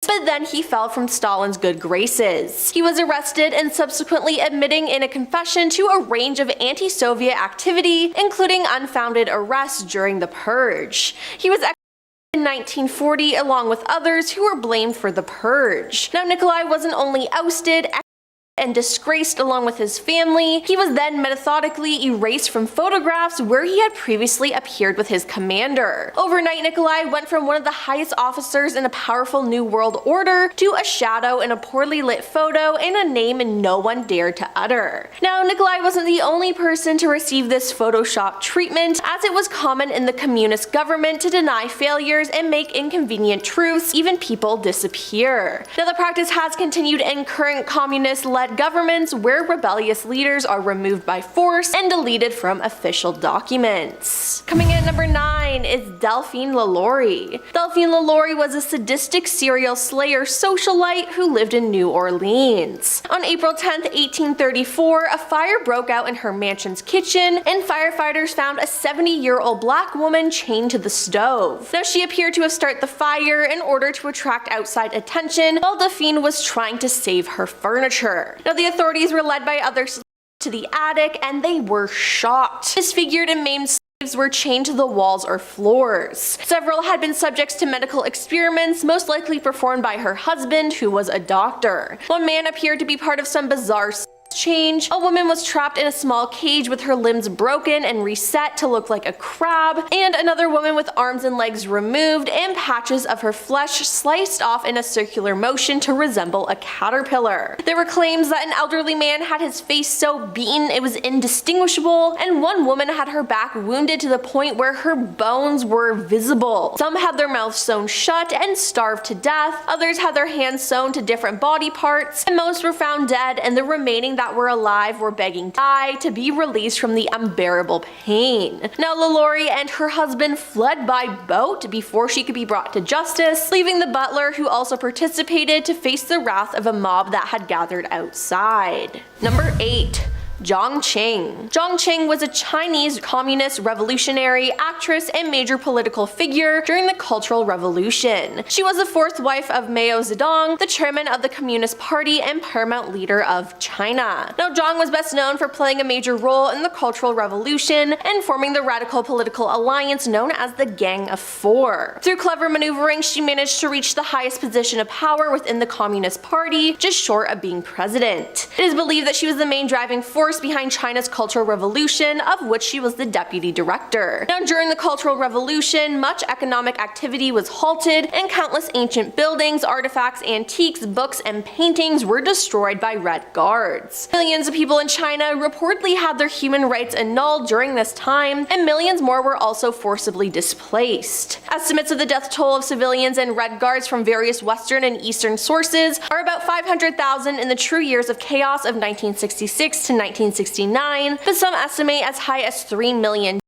but then he fell from Stalin's good graces. He was arrested and subsequently admitting in a confession to a range of anti-Soviet activity, including unfounded arrests during the Purge. He was in 1940 along with others who were blamed for the Purge. Now, Nikolai wasn't only ousted and disgraced along with his family, he was then methodically erased from photographs where he had previously appeared with his commander. Overnight, Nikolai went from one of the highest officers in a powerful New World Order to a shadow in a poorly lit photo and a name no one dared to utter. Now, Nikolai wasn't the only person to receive this Photoshop treatment, as it was common in the communist government to deny failures and make inconvenient truths, even people, disappear. Now, the practice has continued in current communist-led governments where rebellious leaders are removed by force and deleted from official documents. Coming in at number 9 is Delphine Lori. Delphine Lori was a sadistic serial slayer socialite who lived in New Orleans. On April 10, 1834, a fire broke out in her mansion's kitchen, and firefighters found a 70-year-old black woman chained to the stove. Now, she appeared to have started the fire in order to attract outside attention while Delphine was trying to save her furniture. Now, the authorities were led by others to the attic, and they were shocked. Disfigured and maimed slaves were chained to the walls or floors. Several had been subjects to medical experiments, most likely performed by her husband, who was a doctor. One man appeared to be part of some bizarre change. A woman was trapped in a small cage with her limbs broken and reset to look like a crab, and another woman with arms and legs removed and patches of her flesh sliced off in a circular motion to resemble a caterpillar. There were claims that an elderly man had his face so beaten it was indistinguishable, and one woman had her back wounded to the point where her bones were visible. Some had their mouths sewn shut and starved to death, others had their hands sewn to different body parts, and most were found dead, and the remaining that were alive were begging to die to be released from the unbearable pain. Now, Lori and her husband fled by boat before she could be brought to justice, leaving the butler, who also participated, to face the wrath of a mob that had gathered outside. Number 8. Jong Ching. Jong Ching was a Chinese communist revolutionary, actress, and major political figure during the Cultural Revolution. She was the fourth wife of Mao Zedong, the chairman of the Communist Party and paramount leader of China. Now, Jong was best known for playing a major role in the Cultural Revolution and forming the radical political alliance known as the Gang of Four. Through clever maneuvering, she managed to reach the highest position of power within the Communist Party, just short of being president. It is believed that she was the main driving force force behind China's Cultural Revolution, of which she was the deputy director. Now, during the Cultural Revolution, much economic activity was halted, and countless ancient buildings, artifacts, antiques, books, and paintings were destroyed by Red Guards. Millions of people in China reportedly had their human rights annulled during this time, and millions more were also forcibly displaced. Estimates of the death toll of civilians and Red Guards from various Western and Eastern sources are about 500,000 in the true years of chaos of 1966 to 1969, but some estimate as high as 3 million,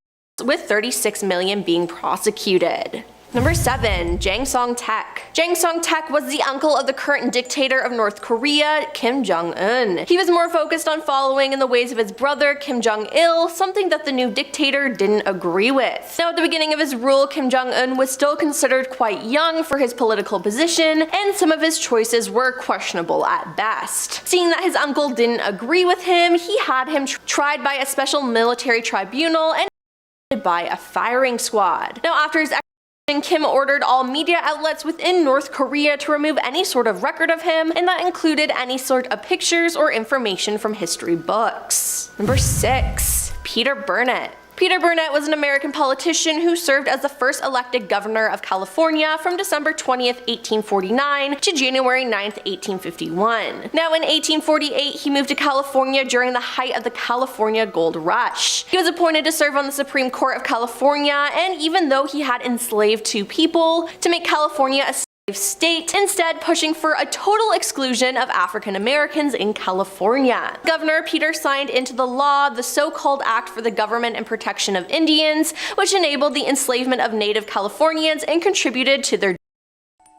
with 36 million being prosecuted. Number 7. Jang Song Tae. Jang Song Tae was the uncle of the current dictator of North Korea, Kim Jong-un. He was more focused on following in the ways of his brother, Kim Jong-il, something that the new dictator didn't agree with. Now, at the beginning of his rule, Kim Jong-un was still considered quite young for his political position, and some of his choices were questionable at best. Seeing that his uncle didn't agree with him, he had him tried by a special military tribunal and by a firing squad. Now, after his Kim ordered all media outlets within North Korea to remove any sort of record of him, and that included any sort of pictures or information from history books. Number 6. Peter Burnett. Peter Burnett was an American politician who served as the first elected governor of California from December 20th, 1849 to January 9th, 1851. Now, in 1848, he moved to California during the height of the California Gold Rush. He was appointed to serve on the Supreme Court of California, and even though he had enslaved 2 people, to make California a state, instead pushing for a total exclusion of African Americans in California. Governor Peter signed into the law the so-called Act for the Government and Protection of Indians, which enabled the enslavement of Native Californians and contributed to their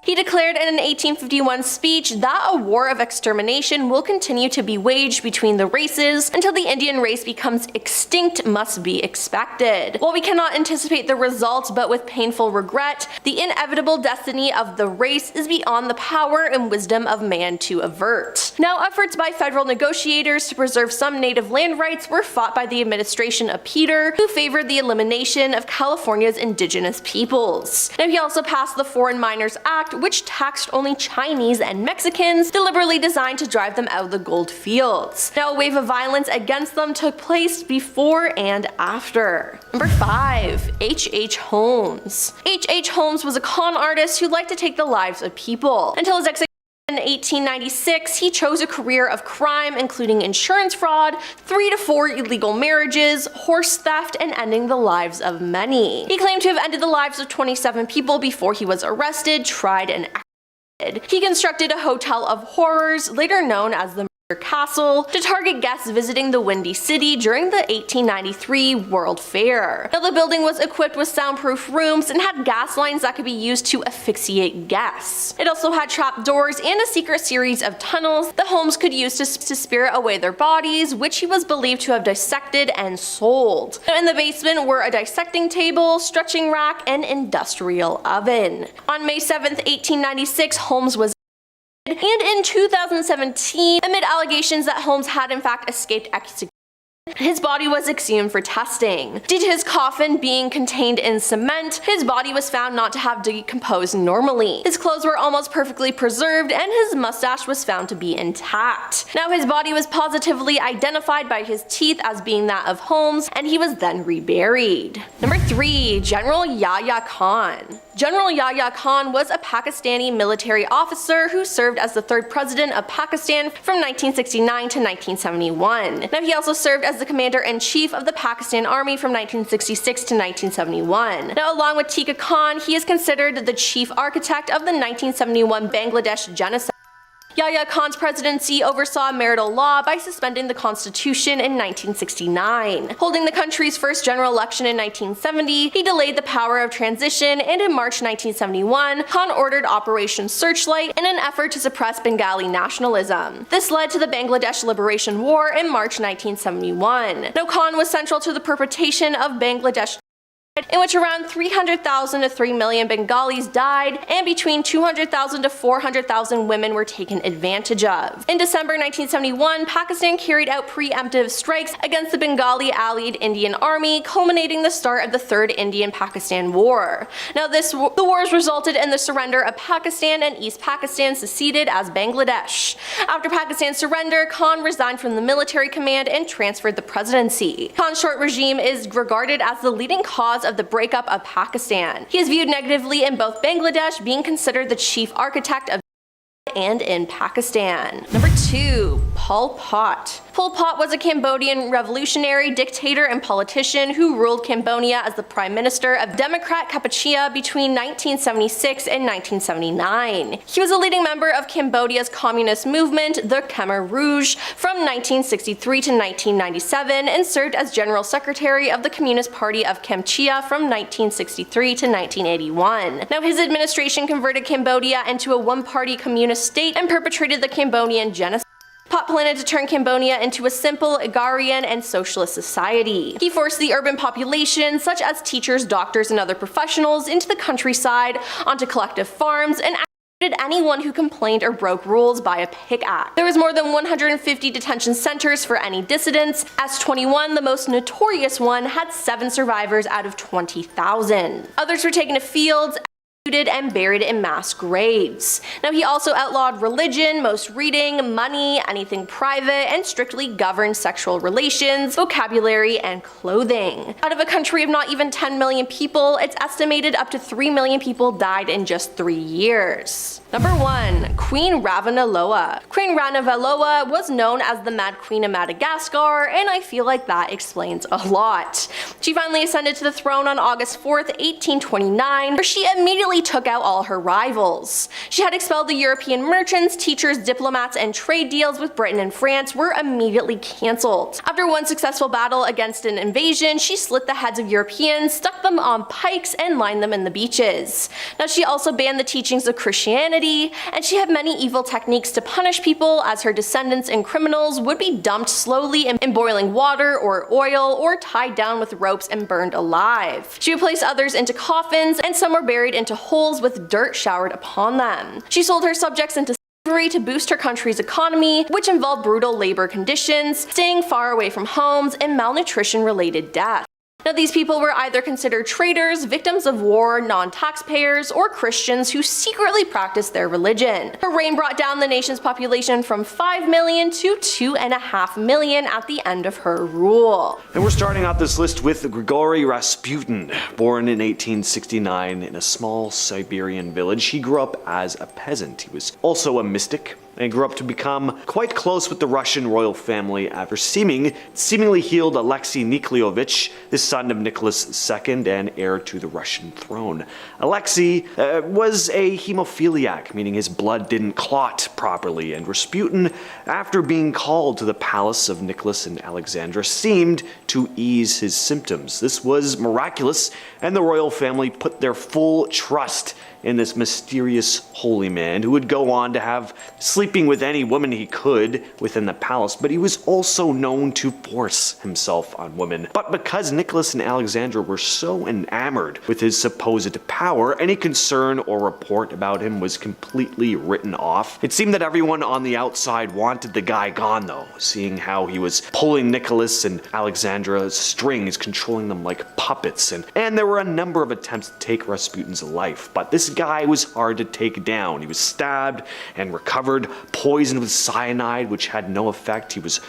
He declared in an 1851 speech that a war of extermination will continue to be waged between the races until the Indian race becomes extinct must be expected. While we cannot anticipate the results, but with painful regret, the inevitable destiny of the race is beyond the power and wisdom of man to avert. Now, efforts by federal negotiators to preserve some native land rights were fought by the administration of Peter, who favored the elimination of California's indigenous peoples. Now, he also passed the Foreign Miners Act, which taxed only Chinese and Mexicans, deliberately designed to drive them out of the gold fields. Now, a wave of violence against them took place before and after. Number 5. H.H. Holmes. H.H. Holmes was a con artist who liked to take the lives of people. Until his execution in 1896, he chose a career of crime, including insurance fraud, 3 to 4 illegal marriages, horse theft, and ending the lives of many. He claimed to have ended the lives of 27 people before he was arrested, tried, and executed. He constructed a hotel of horrors, later known as the Castle, to target guests visiting the Windy City during the 1893 World Fair. Now, the building was equipped with soundproof rooms and had gas lines that could be used to asphyxiate guests. It also had trap doors and a secret series of tunnels that Holmes could use to spirit away their bodies, which he was believed to have dissected and sold. Now, in the basement were a dissecting table, stretching rack, and industrial oven. On May 7th, 1896, Holmes was and in 2017, amid allegations that Holmes had in fact escaped execution, his body was exhumed for testing. Due to his coffin being contained in cement, his body was found not to have decomposed normally. His clothes were almost perfectly preserved, and his mustache was found to be intact. Now, his body was positively identified by his teeth as being that of Holmes, and he was then reburied. Number 3. General Yahya Khan. General Yahya Khan was a Pakistani military officer who served as the 3rd president of Pakistan from 1969 to 1971. Now, he also served as the commander-in-chief of the Pakistan Army from 1966 to 1971. Now, along with Tika Khan, he is considered the chief architect of the 1971 Bangladesh genocide. Yahya Khan's presidency oversaw marital law by suspending the constitution in 1969. Holding the country's first general election in 1970, he delayed the power of transition, and in March 1971, Khan ordered Operation Searchlight in an effort to suppress Bengali nationalism. This led to the Bangladesh Liberation War in March 1971. Now, Khan was central to the perpetration of Bangladesh in which around 300,000 to 3 million Bengalis died and between 200,000 to 400,000 women were taken advantage of. In December 1971, Pakistan carried out preemptive strikes against the Bengali allied Indian Army, culminating the start of the Third Indian-Pakistan War. Now the wars resulted in the surrender of Pakistan, and East Pakistan seceded as Bangladesh. After Pakistan's surrender, Khan resigned from the military command and transferred the presidency. Khan's short regime is regarded as the leading cause of the breakup of Pakistan. He is viewed negatively in both Bangladesh, being considered the chief architect of and in Pakistan. Number 2. Pol Pot. Pol Pot was a Cambodian revolutionary, dictator, and politician who ruled Cambodia as the Prime Minister of Democrat Kampuchea between 1976 and 1979. He was a leading member of Cambodia's communist movement, the Khmer Rouge, from 1963 to 1997 and served as General Secretary of the Communist Party of Kampuchea from 1963 to 1981. Now his administration converted Cambodia into a one-party communist state and perpetrated the Cambodian genocide. Pot planned to turn Cambodia into a simple, agrarian, and socialist society. He forced the urban population, such as teachers, doctors, and other professionals, into the countryside, onto collective farms, and executed anyone who complained or broke rules by a pickaxe. There was more than 150 detention centers for any dissidents. S-21, the most notorious one, had 7 survivors out of 20,000. Others were taken to fields, and buried in mass graves. Now he also outlawed religion, most reading, money, anything private, and strictly governed sexual relations, vocabulary, and clothing. Out of a country of not even 10 million people, it's estimated up to 3 million people died in just 3 years. Number 1. Queen Ravaloa. Queen Ravaloa was known as the Mad Queen of Madagascar, and I feel like that explains a lot. She finally ascended to the throne on August 4th, 1829, where she immediately took out all her rivals. She had expelled the European merchants, teachers, diplomats, and trade deals with Britain and France were immediately cancelled. After one successful battle against an invasion, she slit the heads of Europeans, stuck them on pikes, and lined them in the beaches. Now she also banned the teachings of Christianity, and she had many evil techniques to punish people, as her descendants and criminals would be dumped slowly in boiling water or oil, or tied down with ropes and burned alive. She would place others into coffins, and some were buried into holes with dirt showered upon them. She sold her subjects into slavery to boost her country's economy, which involved brutal labor conditions, staying far away from homes, and malnutrition-related death. Now these people were either considered traitors, victims of war, non-taxpayers, or Christians who secretly practiced their religion. Her reign brought down the nation's population from 5 million to 2.5 million at the end of her rule. And we're starting out this list with Grigory Rasputin. Born in 1869 in a small Siberian village, he grew up as a peasant. He was also a mystic and grew up to become quite close with the Russian royal family after seemingly healed Alexei Nikolaevich, the son of Nicholas II and heir to the Russian throne. Alexei was a hemophiliac, meaning his blood didn't clot properly, and Rasputin, after being called to the palace of Nicholas and Alexandra, seemed to ease his symptoms. This was miraculous, and the royal family put their full trust in this mysterious holy man, who would go on to have sleeping with any woman he could within the palace, but he was also known to force himself on women. But because Nicholas and Alexandra were so enamored with his supposed power, any concern or report about him was completely written off. It seemed that everyone on the outside wanted the guy gone though, seeing how he was pulling Nicholas and Alexandra's strings, controlling them like puppets, and there were a number of attempts to take Rasputin's life, but this guy was hard to take down. He was stabbed and recovered, poisoned with cyanide, which had no effect. He was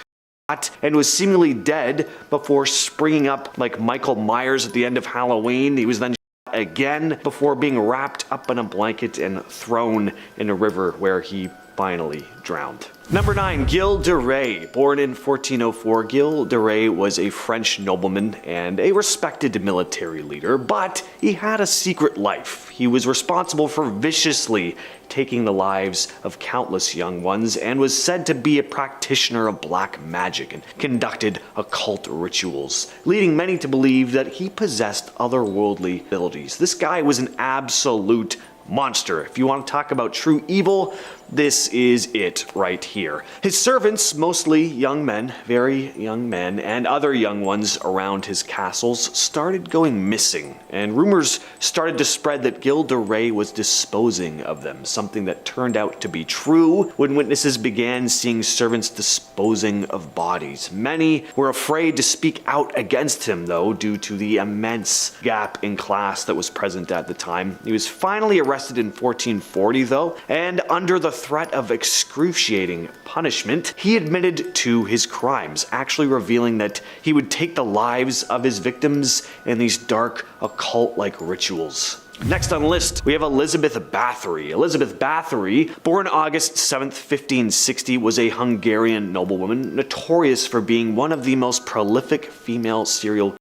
shot and was seemingly dead before springing up like Michael Myers at the end of Halloween. He was then shot again before being wrapped up in a blanket and thrown in a river where he finally drowned. Number 9. Gilles de Rais. Born in 1404, Gilles de Rais was a French nobleman and a respected military leader, but he had a secret life. He was responsible for viciously taking the lives of countless young ones and was said to be a practitioner of black magic and conducted occult rituals, leading many to believe that he possessed otherworldly abilities. This guy was an absolute monster. If you want to talk about true evil, This is it right here. His servants, mostly young men, very young men, and other young ones around his castles, started going missing, and rumors started to spread that Gilles de Rais was disposing of them, something that turned out to be true when witnesses began seeing servants disposing of bodies. Many were afraid to speak out against him, though, due to the immense gap in class that was present at the time. He was finally arrested in 1440, though, and under the threat of excruciating punishment, he admitted to his crimes, actually revealing that he would take the lives of his victims in these dark, occult-like rituals. Next on the list, we have Elizabeth Bathory. Elizabeth Bathory, born August 7th, 1560, was a Hungarian noblewoman notorious for being one of the most prolific female serial killers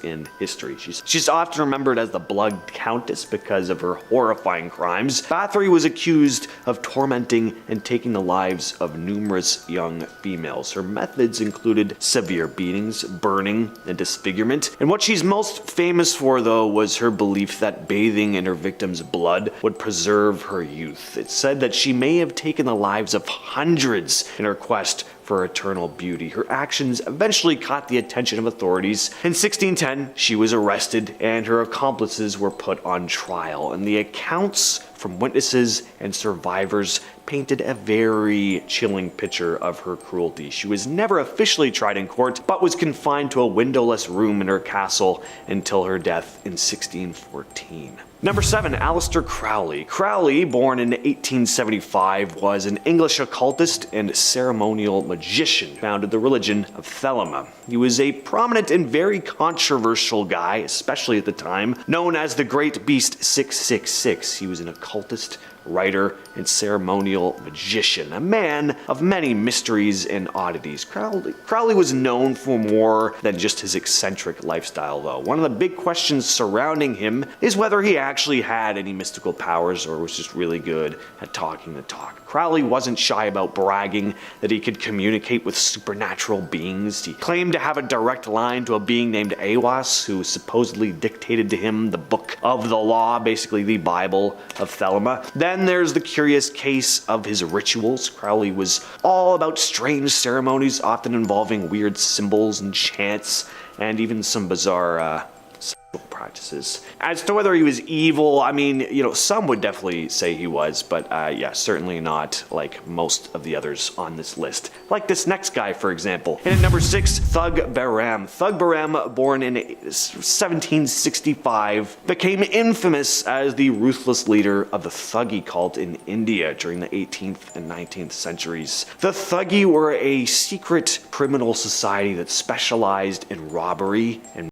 in history. She's often remembered as the Blood Countess because of her horrifying crimes. Bathory was accused of tormenting and taking the lives of numerous young females. Her methods included severe beatings, burning, and disfigurement. And what she's most famous for, though, was her belief that bathing in her victims' blood would preserve her youth. It's said that she may have taken the lives of hundreds in her quest for eternal beauty. Her actions eventually caught the attention of authorities. In 1610, she was arrested and her accomplices were put on trial, and the accounts from witnesses and survivors painted a very chilling picture of her cruelty. She was never officially tried in court, but was confined to a windowless room in her castle until her death in 1614. Number 7, Aleister Crowley. Crowley, born in 1875, was an English occultist and ceremonial magician, founded the religion of Thelema. He was a prominent and very controversial guy, especially at the time, known as the Great Beast 666. He was an occultist, writer, and ceremonial magician, a man of many mysteries and oddities. Crowley was known for more than just his eccentric lifestyle, though. One of the big questions surrounding him is whether he actually had any mystical powers or was just really good at talking the talk. Crowley wasn't shy about bragging that he could communicate with supernatural beings. He claimed to have a direct line to a being named Aiwass, who supposedly dictated to him the book of the law, basically the Bible of Thelema. Then there's the curious case of his rituals. Crowley was all about strange ceremonies, often involving weird symbols and chants, and even some bizarre sexual practices. As to whether he was evil, I mean, some would definitely say he was, but yeah, certainly not like most of the others on this list. Like this next guy, for example. And at number 6, Thug Behram. Thug Behram, born in 1765, became infamous as the ruthless leader of the Thuggee cult in India during the 18th and 19th centuries. The Thuggee were a secret criminal society that specialized in robbery and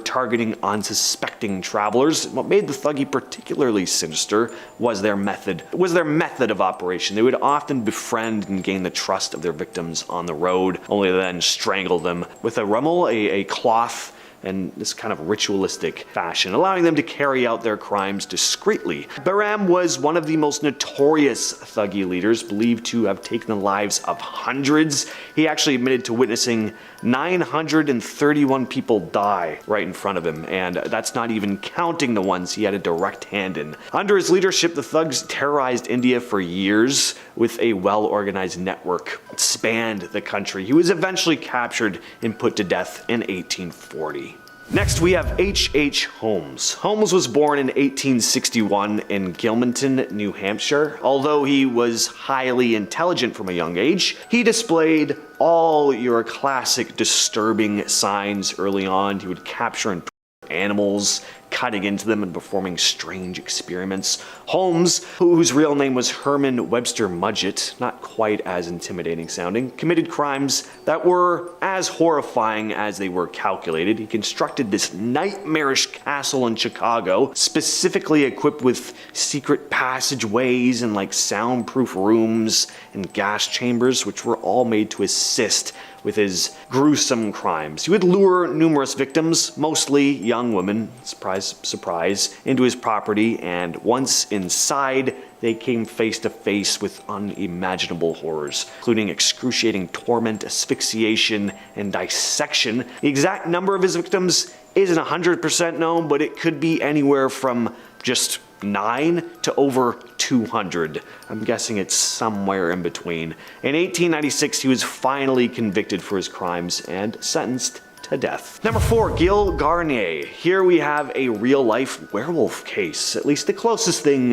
targeting unsuspecting travelers. What made the Thuggee particularly sinister was their method of operation. They would often befriend and gain the trust of their victims on the road, only to then strangle them with a rummel, a cloth, and this kind of ritualistic fashion, allowing them to carry out their crimes discreetly. Behram was one of the most notorious Thuggee leaders, believed to have taken the lives of hundreds. He actually admitted to witnessing 931 people die right in front of him, and that's not even counting the ones he had a direct hand in. Under his leadership, the thugs terrorized India for years with a well-organized network that spanned the country. He was eventually captured and put to death in 1840. Next, we have H.H. Holmes. Holmes was born in 1861 in Gilmanton, New Hampshire. Although he was highly intelligent from a young age, he displayed all your classic disturbing signs early on. He would capture and animals, cutting into them and performing strange experiments. Holmes, whose real name was Herman Webster Mudgett, not quite as intimidating sounding, committed crimes that were as horrifying as they were calculated. He constructed this nightmarish castle in Chicago, specifically equipped with secret passageways and soundproof rooms and gas chambers, which were all made to assist with his gruesome crimes. He would lure numerous victims, mostly young women, surprise, surprise, into his property, and once inside, they came face to face with unimaginable horrors, including excruciating torment, asphyxiation, and dissection. The exact number of his victims isn't 100% known, but it could be anywhere from just 9 to over 200. I'm guessing it's somewhere in between. In 1896, he was finally convicted for his crimes and sentenced to death. Number 4, Gil Garnier. Here we have a real-life werewolf case, at least the closest thing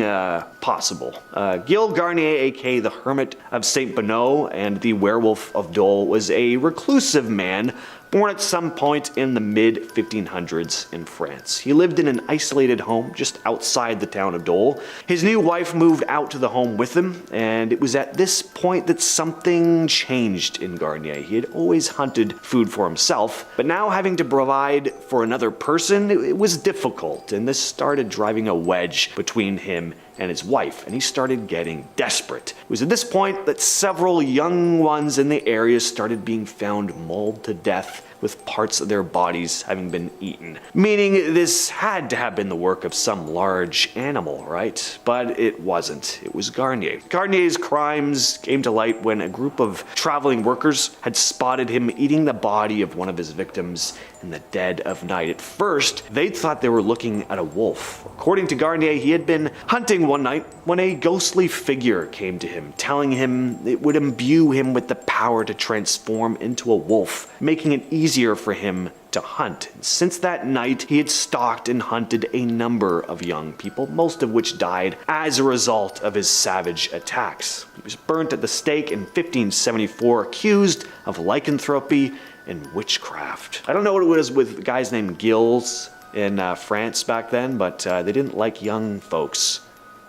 possible. Gil Garnier, aka the Hermit of Saint Benoît and the Werewolf of Dole, was a reclusive man born at some point in the mid-1500s in France. He lived in an isolated home just outside the town of Dole. His new wife moved out to the home with him, and it was at this point that something changed in Garnier. He had always hunted food for himself, but now having to provide for another person, it was difficult, and this started driving a wedge between him and his wife, and he started getting desperate. It was at this point that several young ones in the area started being found mauled to death with parts of their bodies having been eaten. Meaning this had to have been the work of some large animal, right? But it wasn't. It was Garnier. Garnier's crimes came to light when a group of traveling workers had spotted him eating the body of one of his victims in the dead of night. At first, they thought they were looking at a wolf. According to Garnier, he had been hunting one night when a ghostly figure came to him, telling him it would imbue him with the power to transform into a wolf, making it easier for him to hunt. Since that night, he had stalked and hunted a number of young people, most of which died as a result of his savage attacks. He was burnt at the stake in 1574, accused of lycanthropy and witchcraft. I don't know what it was with guys named Gilles in France back then, but they didn't like young folks,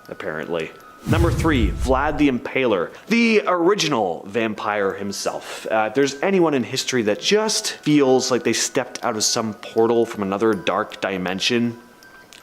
apparently. Number 3, Vlad the Impaler, the original vampire himself. If there's anyone in history that just feels like they stepped out of some portal from another dark dimension,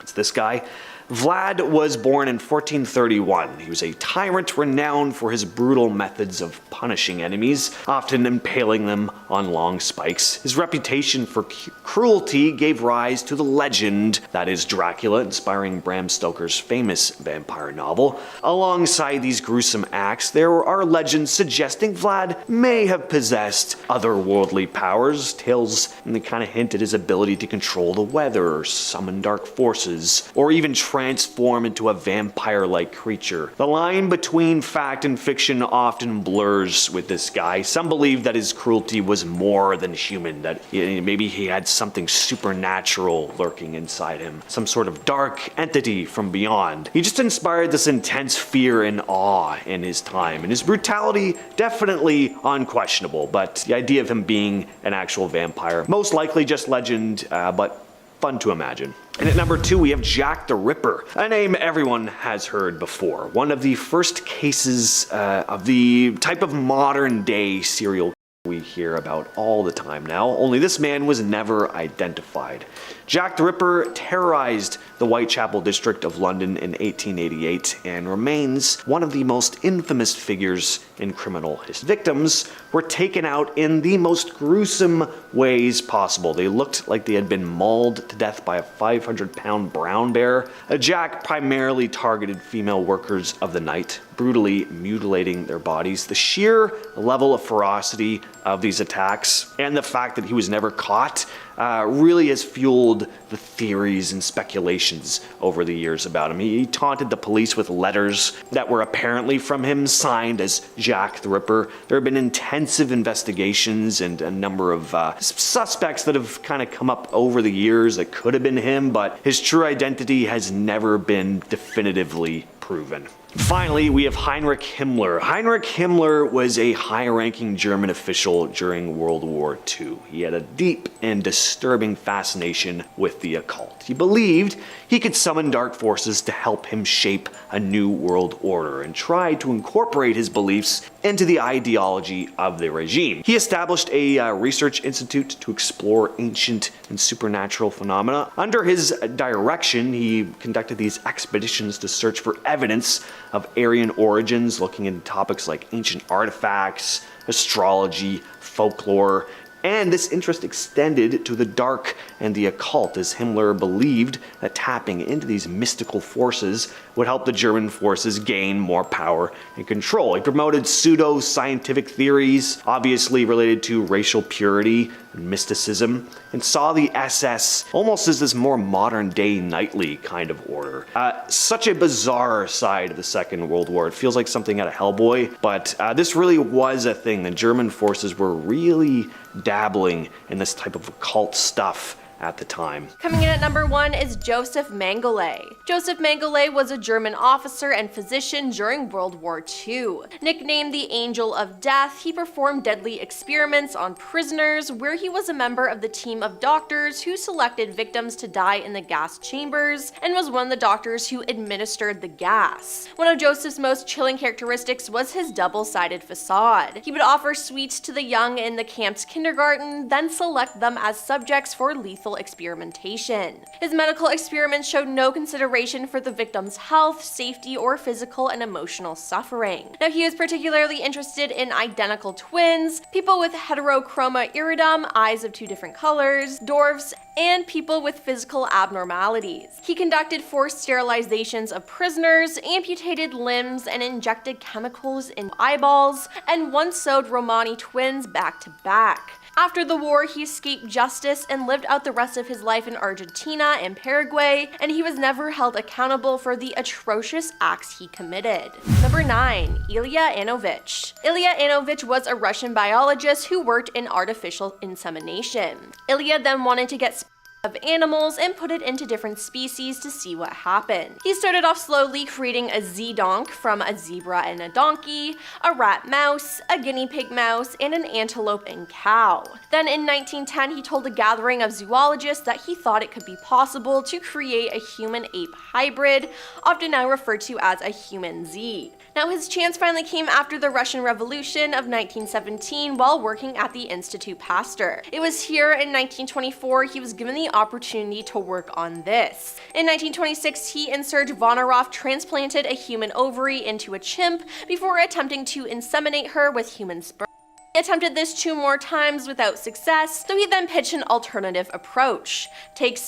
it's this guy. Vlad was born in 1431. He was a tyrant renowned for his brutal methods of punishing enemies, often impaling them on long spikes. His reputation for cruelty gave rise to the legend that is Dracula, inspiring Bram Stoker's famous vampire novel. Alongside these gruesome acts, there are legends suggesting Vlad may have possessed otherworldly powers. Tales kind of hint at his ability to control the weather, summon dark forces, or even transform into a vampire-like creature. The line between fact and fiction often blurs with this guy. Some believe that his cruelty was more than human, that maybe he had something supernatural lurking inside him, some sort of dark entity from beyond. He just inspired this intense fear and awe in his time, and his brutality definitely unquestionable, but the idea of him being an actual vampire, most likely just legend, but fun to imagine. And at number 2, we have Jack the Ripper, a name everyone has heard before. One of the first cases of the type of modern day serial we hear about all the time now, only this man was never identified. Jack the Ripper terrorized the Whitechapel district of London in 1888 and remains one of the most infamous figures in criminal history. Victims were taken out in the most gruesome ways possible. They looked like they had been mauled to death by a 500-pound brown bear. Jack primarily targeted female workers of the night, brutally mutilating their bodies. The sheer level of ferocity of these attacks and the fact that he was never caught really has fueled the theories and speculations over the years about him. He taunted the police with letters that were apparently from him, signed as Jack the Ripper. There have been intensive investigations and a number of suspects that have kind of come up over the years that could have been him, but his true identity has never been definitively proven. Finally, we have Heinrich Himmler. Heinrich Himmler was a high-ranking German official during World War II. He had a deep and disturbing fascination with the occult. He believed he could summon dark forces to help him shape a new world order and tried to incorporate his beliefs into the ideology of the regime. He established a research institute to explore ancient and supernatural phenomena. Under his direction, he conducted these expeditions to search for evidence of Aryan origins, looking into topics like ancient artifacts, astrology, folklore, and this interest extended to the dark and the occult, as Himmler believed that tapping into these mystical forces would help the German forces gain more power and control. He promoted pseudo-scientific theories, obviously related to racial purity, and mysticism, and saw the SS almost as this more modern-day knightly kind of order. Such a bizarre side of the Second World War. It feels like something out of Hellboy, but this really was a thing. The German forces were really dabbling in this type of occult stuff at the time. Coming in at number 1 is Joseph Mengele. Joseph Mengele was a German officer and physician during World War II. Nicknamed the Angel of Death, he performed deadly experiments on prisoners, where he was a member of the team of doctors who selected victims to die in the gas chambers, and was one of the doctors who administered the gas. One of Joseph's most chilling characteristics was his double-sided facade. He would offer sweets to the young in the camp's kindergarten, then select them as subjects for lethal experimentation. His medical experiments showed no consideration for the victim's health, safety, or physical and emotional suffering. Now, he was particularly interested in identical twins, people with heterochroma iridum, eyes of 2 different colors, dwarfs, and people with physical abnormalities. He conducted forced sterilizations of prisoners, amputated limbs, and injected chemicals in eyeballs, and once sewed Romani twins back to back. After the war, he escaped justice and lived out the rest of his life in Argentina and Paraguay, and he was never held accountable for the atrocious acts he committed. Number 9. Ilya Anovich. Ilya Anovich was a Russian biologist who worked in artificial insemination. Ilya then wanted to get of animals and put it into different species to see what happened. He started off slowly creating a Z-donk from a zebra and a donkey, a rat mouse, a guinea pig mouse, and an antelope and cow. Then in 1910 he told a gathering of zoologists that he thought it could be possible to create a human-ape hybrid, often now referred to as a human Z. Now, his chance finally came after the Russian Revolution of 1917 while working at the Institute Pasteur. It was here in 1924 he was given the opportunity to work on this. In 1926, he and Serge Vonaroff transplanted a human ovary into a chimp before attempting to inseminate her with human sperm. He attempted this 2 more times without success, so he then pitched an alternative approach. Take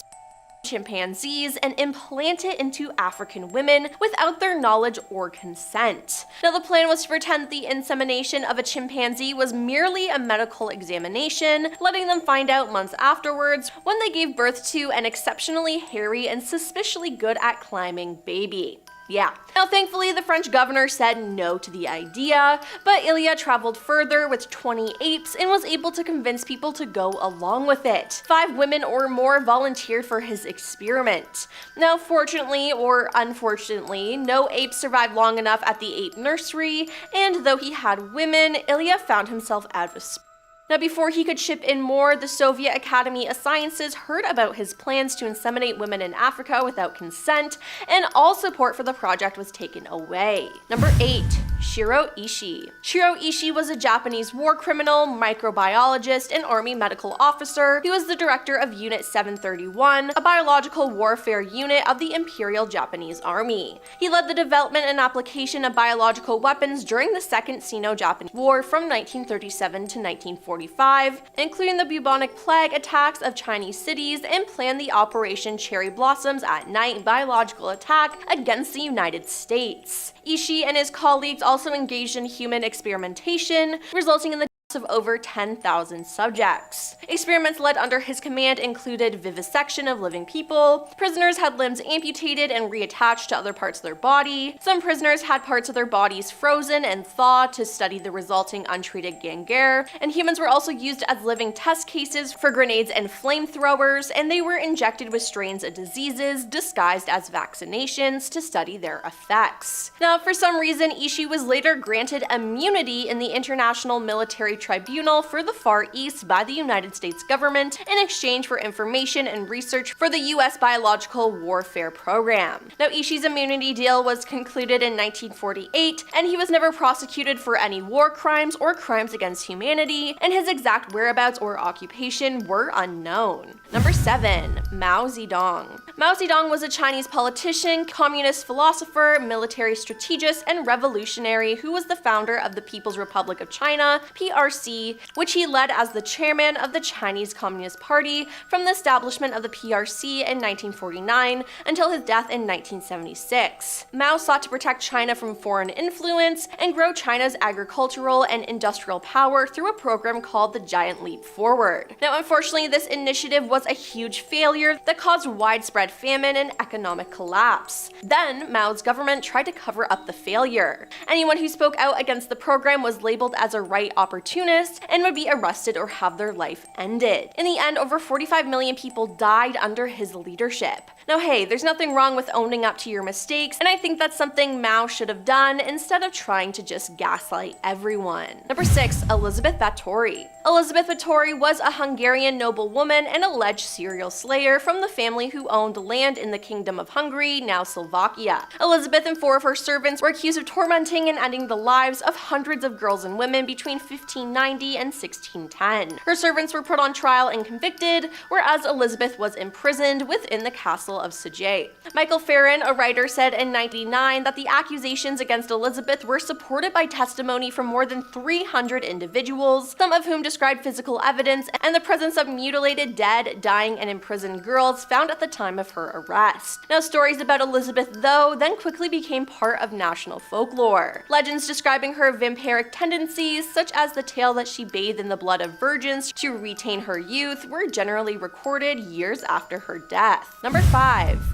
chimpanzees and implant it into African women without their knowledge or consent. Now, the plan was to pretend the insemination of a chimpanzee was merely a medical examination, letting them find out months afterwards when they gave birth to an exceptionally hairy and suspiciously good at climbing baby. Yeah. Now, thankfully, the French governor said no to the idea, but Ilya traveled further with 20 apes and was able to convince people to go along with it. 5 women or more volunteered for his experiment. Now, fortunately or unfortunately, no ape survived long enough at the ape nursery, and though he had women, Ilya found himself out of space. Now, before he could ship in more, the Soviet Academy of Sciences heard about his plans to inseminate women in Africa without consent, and all support for the project was taken away. Number 8. Shiro Ishii. Shiro Ishii was a Japanese war criminal, microbiologist, and army medical officer. He was the director of Unit 731, a biological warfare unit of the Imperial Japanese Army. He led the development and application of biological weapons during the Second Sino-Japanese War from 1937 to 1945, including the bubonic plague attacks of Chinese cities, and planned the Operation Cherry Blossoms at Night biological attack against the United States. Ishii and his colleagues also engaged in human experimentation, resulting in the of over 10,000 subjects. Experiments led under his command included vivisection of living people. Prisoners had limbs amputated and reattached to other parts of their body. Some prisoners had parts of their bodies frozen and thawed to study the resulting untreated gangrene, and humans were also used as living test cases for grenades and flamethrowers, and they were injected with strains of diseases disguised as vaccinations to study their effects. Now, for some reason, Ishii was later granted immunity in the International Military Tribunal for the Far East by the United States government in exchange for information and research for the U.S. Biological Warfare Program. Now, Ishii's immunity deal was concluded in 1948, and he was never prosecuted for any war crimes or crimes against humanity, and his exact whereabouts or occupation were unknown. Number 7. Mao Zedong. Mao Zedong was a Chinese politician, communist philosopher, military strategist, and revolutionary who was the founder of the People's Republic of China, PRC, PRC, which he led as the chairman of the Chinese Communist Party from the establishment of the PRC in 1949 until his death in 1976. Mao sought to protect China from foreign influence and grow China's agricultural and industrial power through a program called the Giant Leap Forward. Now, unfortunately, this initiative was a huge failure that caused widespread famine and economic collapse. Then, Mao's government tried to cover up the failure. Anyone who spoke out against the program was labeled as a right opportunist and would be arrested or have their life ended. In the end, over 45 million people died under his leadership. Now hey, there's nothing wrong with owning up to your mistakes, and I think that's something Mao should have done instead of trying to just gaslight everyone. Number 6. Elizabeth Báthory. Elizabeth Báthory was a Hungarian noblewoman and alleged serial slayer from the family who owned land in the Kingdom of Hungary, now Slovakia. Elizabeth and 4 of her servants were accused of tormenting and ending the lives of hundreds of girls and women between 1590 and 1610. Her servants were put on trial and convicted, whereas Elizabeth was imprisoned within the castle of Sajay. Michael Farron, a writer, said in 1999 that the accusations against Elizabeth were supported by testimony from more than 300 individuals, some of whom described physical evidence and the presence of mutilated, dead, dying, and imprisoned girls found at the time of her arrest. Now, stories about Elizabeth, though, then quickly became part of national folklore. Legends describing her vampiric tendencies, such as the tale that she bathed in the blood of virgins to retain her youth, were generally recorded years after her death. Number 5.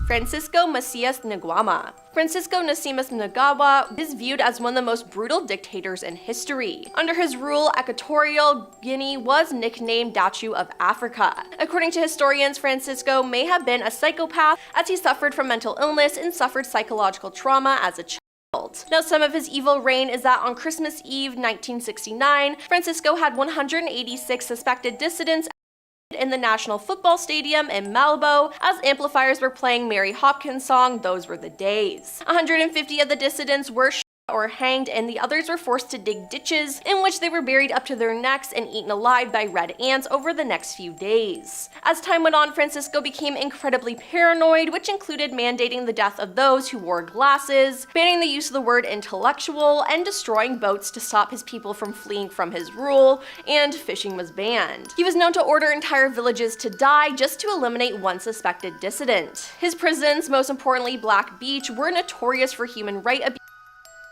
Francisco Macias Nguema. Francisco Macias Nguema is viewed as one of the most brutal dictators in history. Under his rule, Equatorial Guinea was nicknamed Dachu of Africa. According to historians, Francisco may have been a psychopath as he suffered from mental illness and suffered psychological trauma as a child. Now, some of his evil reign is that on Christmas Eve 1969, Francisco had 186 suspected dissidents in the National Football Stadium in Malabo as amplifiers were playing Mary Hopkins' song "Those Were the Days." 150 of the dissidents were shot or hanged, and the others were forced to dig ditches in which they were buried up to their necks and eaten alive by red ants over the next few days. As time went on, Francisco became incredibly paranoid, which included mandating the death of those who wore glasses, banning the use of the word intellectual, and destroying boats to stop his people from fleeing from his rule, and fishing was banned. He was known to order entire villages to die just to eliminate one suspected dissident. His prisons, most importantly Black Beach, were notorious for human rights abuse,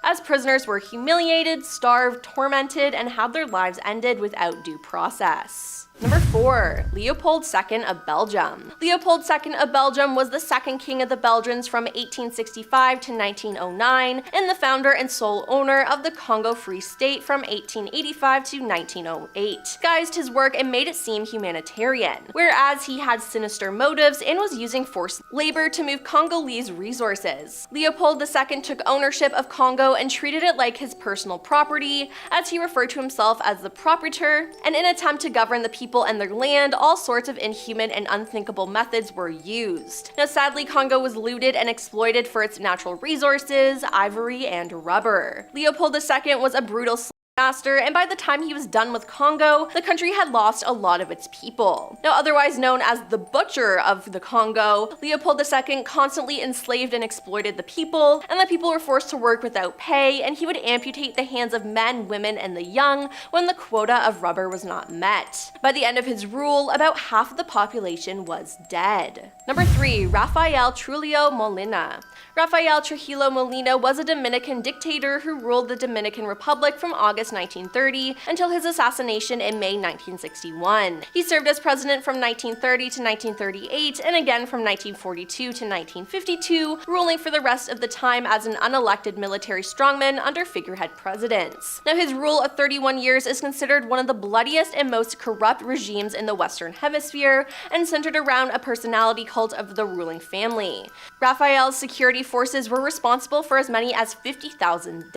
as prisoners were humiliated, starved, tormented, and had their lives ended without due process. Number 4. Leopold II of Belgium. Leopold II of Belgium was the second king of the Belgians from 1865 to 1909 and the founder and sole owner of the Congo Free State from 1885 to 1908. Disguised his work and made it seem humanitarian, whereas he had sinister motives and was using forced labor to move Congolese resources. Leopold II took ownership of Congo and treated it like his personal property, as he referred to himself as the proprietor, and in an attempt to govern the people and their land, all sorts of inhuman and unthinkable methods were used. Now, sadly, Congo was looted and exploited for its natural resources, ivory, and rubber. Leopold II was a brutal master, and by the time he was done with Congo, the country had lost a lot of its people. Now, otherwise known as the Butcher of the Congo, Leopold II constantly enslaved and exploited the people, and the people were forced to work without pay, and he would amputate the hands of men, women, and the young when the quota of rubber was not met. By the end of his rule, about half of the population was dead. Number 3. Rafael Trujillo Molina. Rafael Trujillo Molina was a Dominican dictator who ruled the Dominican Republic from August 1930 until his assassination in May 1961. He served as president from 1930 to 1938 and again from 1942 to 1952, ruling for the rest of the time as an unelected military strongman under figurehead presidents. Now, his rule of 31 years is considered one of the bloodiest and most corrupt regimes in the Western Hemisphere and centered around a personality cult of the ruling family. Rafael's security forces were responsible for as many as 50,000 deaths.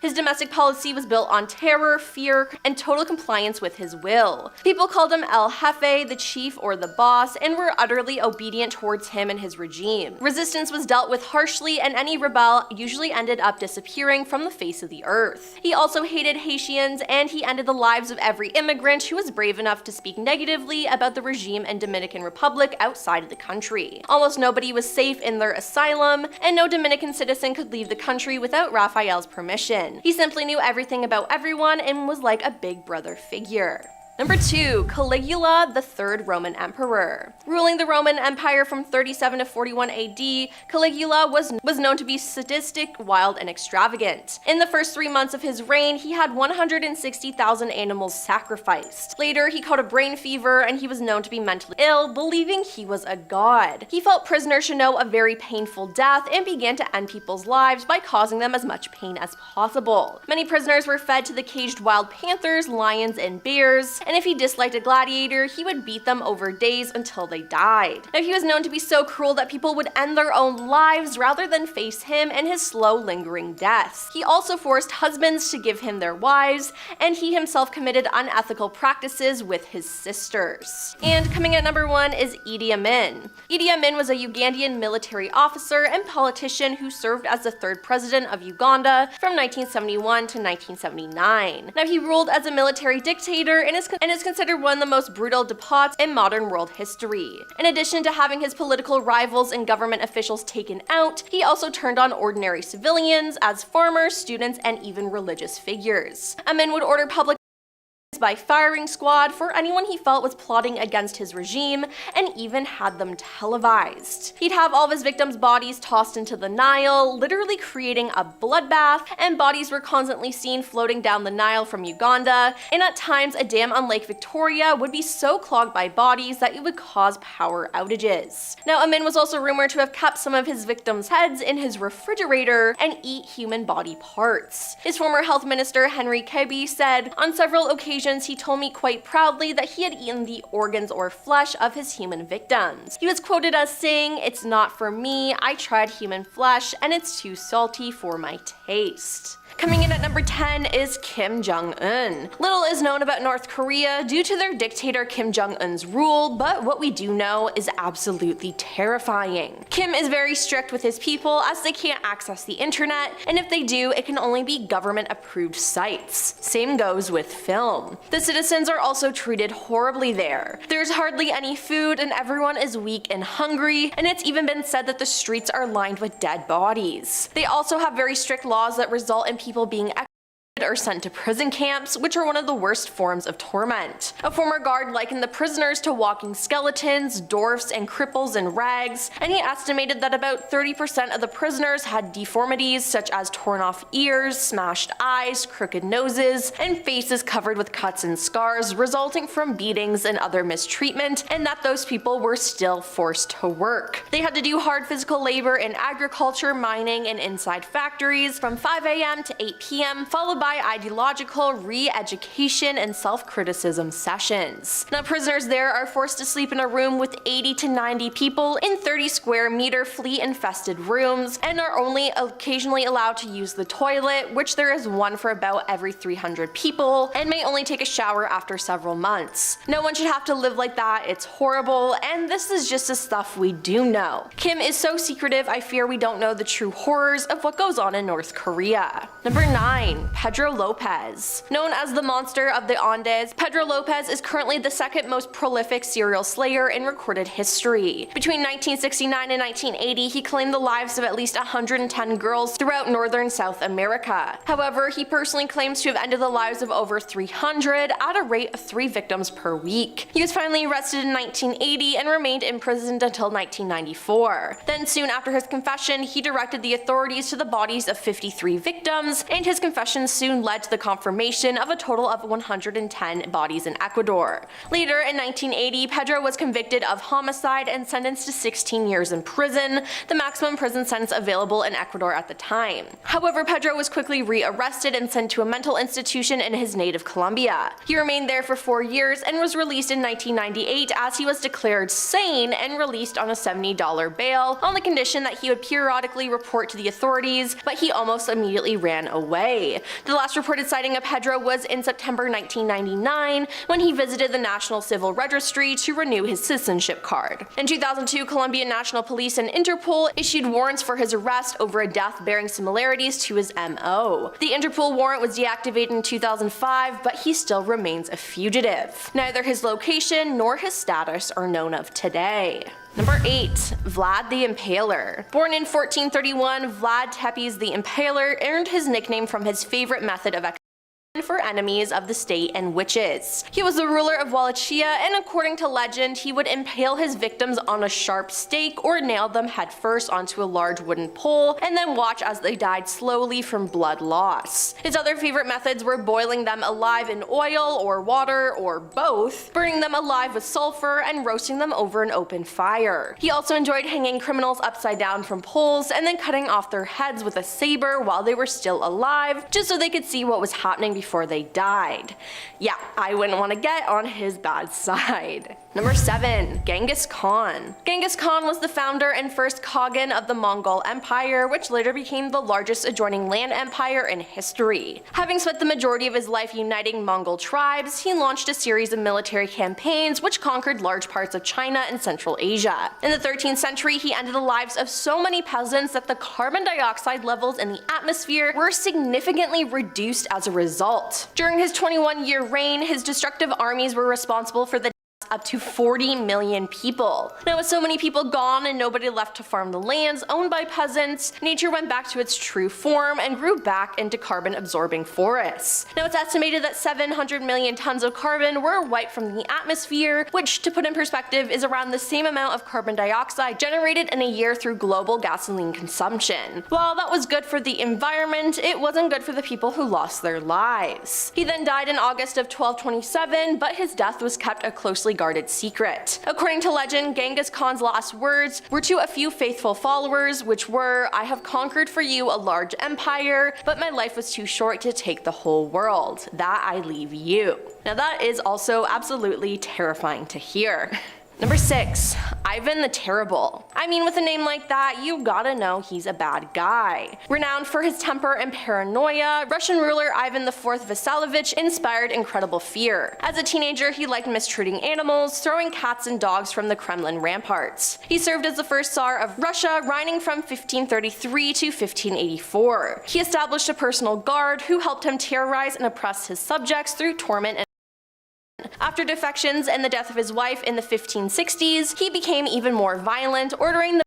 His domestic policy was built on terror, fear, and total compliance with his will. People called him El Jefe, the chief or the boss, and were utterly obedient towards him and his regime. Resistance was dealt with harshly, and any rebel usually ended up disappearing from the face of the earth. He also hated Haitians, and he ended the lives of every immigrant who was brave enough to speak negatively about the regime and Dominican Republic outside of the country. Almost nobody was safe in their asylum, and no Dominican citizen could leave the country without Rafael's permission. attention. He simply knew everything about everyone and was like a big brother figure. Number 2. Caligula, the third Roman emperor. Ruling the Roman Empire from 37 to 41 AD, Caligula was known to be sadistic, wild, and extravagant. In the first 3 months of his reign, he had 160,000 animals sacrificed. Later, he caught a brain fever and he was known to be mentally ill, believing he was a god. He felt prisoners should know a very painful death and began to end people's lives by causing them as much pain as possible. Many prisoners were fed to the caged wild panthers, lions, and bears, and if he disliked a gladiator, he would beat them over days until they died. Now, he was known to be so cruel that people would end their own lives rather than face him and his slow, lingering deaths. He also forced husbands to give him their wives, and he himself committed unethical practices with his sisters. And coming at number 1 is Idi Amin. Idi Amin was a Ugandan military officer and politician who served as the 3rd president of Uganda from 1971 to 1979. Now, he ruled as a military dictator and is considered one of the most brutal despots in modern world history. In addition to having his political rivals and government officials taken out, he also turned on ordinary civilians as farmers, students, and even religious figures. Amin would order public by firing squad for anyone he felt was plotting against his regime, and even had them televised. He'd have all of his victims' bodies tossed into the Nile, literally creating a bloodbath, and bodies were constantly seen floating down the Nile from Uganda, and at times a dam on Lake Victoria would be so clogged by bodies that it would cause power outages. Now, Amin was also rumored to have kept some of his victims' heads in his refrigerator and eat human body parts. His former health minister, Henry Kebby, said, "On several occasions he told me quite proudly that he had eaten the organs or flesh of his human victims. He was quoted as saying, 'It's not for me, I tried human flesh and it's too salty for my taste.'" Coming in at number 10 is Kim Jong-un. Little is known about North Korea due to their dictator Kim Jong-un's rule, but what we do know is absolutely terrifying. Kim is very strict with his people as they can't access the internet, and if they do, it can only be government-approved sites. Same goes with film. The citizens are also treated horribly there. There's hardly any food and everyone is weak and hungry, and it's even been said that the streets are lined with dead bodies. They also have very strict laws that result in people being or sent to prison camps, which are one of the worst forms of torment. A former guard likened the prisoners to walking skeletons, dwarfs, and cripples in rags, and he estimated that about 30% of the prisoners had deformities such as torn off ears, smashed eyes, crooked noses, and faces covered with cuts and scars resulting from beatings and other mistreatment, and that those people were still forced to work. They had to do hard physical labor in agriculture, mining, and inside factories from 5 a.m. to 8 p.m., followed by ideological re-education and self-criticism sessions. Now, prisoners there are forced to sleep in a room with 80 to 90 people in 30 square meter flea-infested rooms, and are only occasionally allowed to use the toilet, which there is one for about every 300 people, and may only take a shower after several months. No one should have to live like that, it's horrible, and this is just the stuff we do know. Kim is so secretive, I fear we don't know the true horrors of what goes on in North Korea. Number 9. Pedro Lopez. Known as the Monster of the Andes, Pedro Lopez is currently the second most prolific serial slayer in recorded history. Between 1969 and 1980, he claimed the lives of at least 110 girls throughout northern South America. However, he personally claims to have ended the lives of over 300 at a rate of 3 victims per week. He was finally arrested in 1980 and remained imprisoned until 1994. Then soon after his confession, he directed the authorities to the bodies of 53 victims, and his confession soon led to the confirmation of a total of 110 bodies in Ecuador. Later in 1980, Pedro was convicted of homicide and sentenced to 16 years in prison, the maximum prison sentence available in Ecuador at the time. However, Pedro was quickly re-arrested and sent to a mental institution in his native Colombia. He remained there for 4 years and was released in 1998 as he was declared sane and released on a $70 bail on the condition that he would periodically report to the authorities, but he almost immediately ran away. The last reported sighting of Pedro was in September 1999 when he visited the National Civil Registry to renew his citizenship card. In 2002, Colombian National Police and Interpol issued warrants for his arrest over a death bearing similarities to his MO. The Interpol warrant was deactivated in 2005, but he still remains a fugitive. Neither his location nor his status are known of today. Number 8. Vlad the Impaler. Born in 1431, Vlad Tepes the Impaler earned his nickname from his favorite method of execution for enemies of the state and witches. He was the ruler of Wallachia, and according to legend, he would impale his victims on a sharp stake or nail them headfirst onto a large wooden pole and then watch as they died slowly from blood loss. His other favorite methods were boiling them alive in oil or water or both, burning them alive with sulfur, and roasting them over an open fire. He also enjoyed hanging criminals upside down from poles and then cutting off their heads with a saber while they were still alive, just so they could see what was happening before they died. Yeah, I wouldn't want to get on his bad side. Number 7. Genghis Khan. Genghis Khan was the founder and first Khagan of the Mongol Empire, which later became the largest adjoining land empire in history. Having spent the majority of his life uniting Mongol tribes, he launched a series of military campaigns which conquered large parts of China and Central Asia. In the 13th century, he ended the lives of so many peasants that the carbon dioxide levels in the atmosphere were significantly reduced as a result. During his 21-year reign, his destructive armies were responsible for the up to 40 million people. Now, with so many people gone and nobody left to farm the lands owned by peasants, nature went back to its true form and grew back into carbon-absorbing forests. Now, it's estimated that 700 million tons of carbon were wiped from the atmosphere, which, to put in perspective, is around the same amount of carbon dioxide generated in a year through global gasoline consumption. While that was good for the environment, it wasn't good for the people who lost their lives. He then died in August of 1227, but his death was kept a closely guarded secret. According to legend, Genghis Khan's last words were to a few faithful followers, which were, "I have conquered for you a large empire, but my life was too short to take the whole world. That I leave you." Now that is also absolutely terrifying to hear. Number 6. Ivan the Terrible. I mean, with a name like that, you gotta know he's a bad guy. Renowned for his temper and paranoia, Russian ruler Ivan IV Vasilievich inspired incredible fear. As a teenager, he liked mistreating animals, throwing cats and dogs from the Kremlin ramparts. He served as the first Tsar of Russia, reigning from 1533 to 1584. He established a personal guard who helped him terrorize and oppress his subjects through torment and after defections and the death of his wife in the 1560s, he became even more violent, ordering the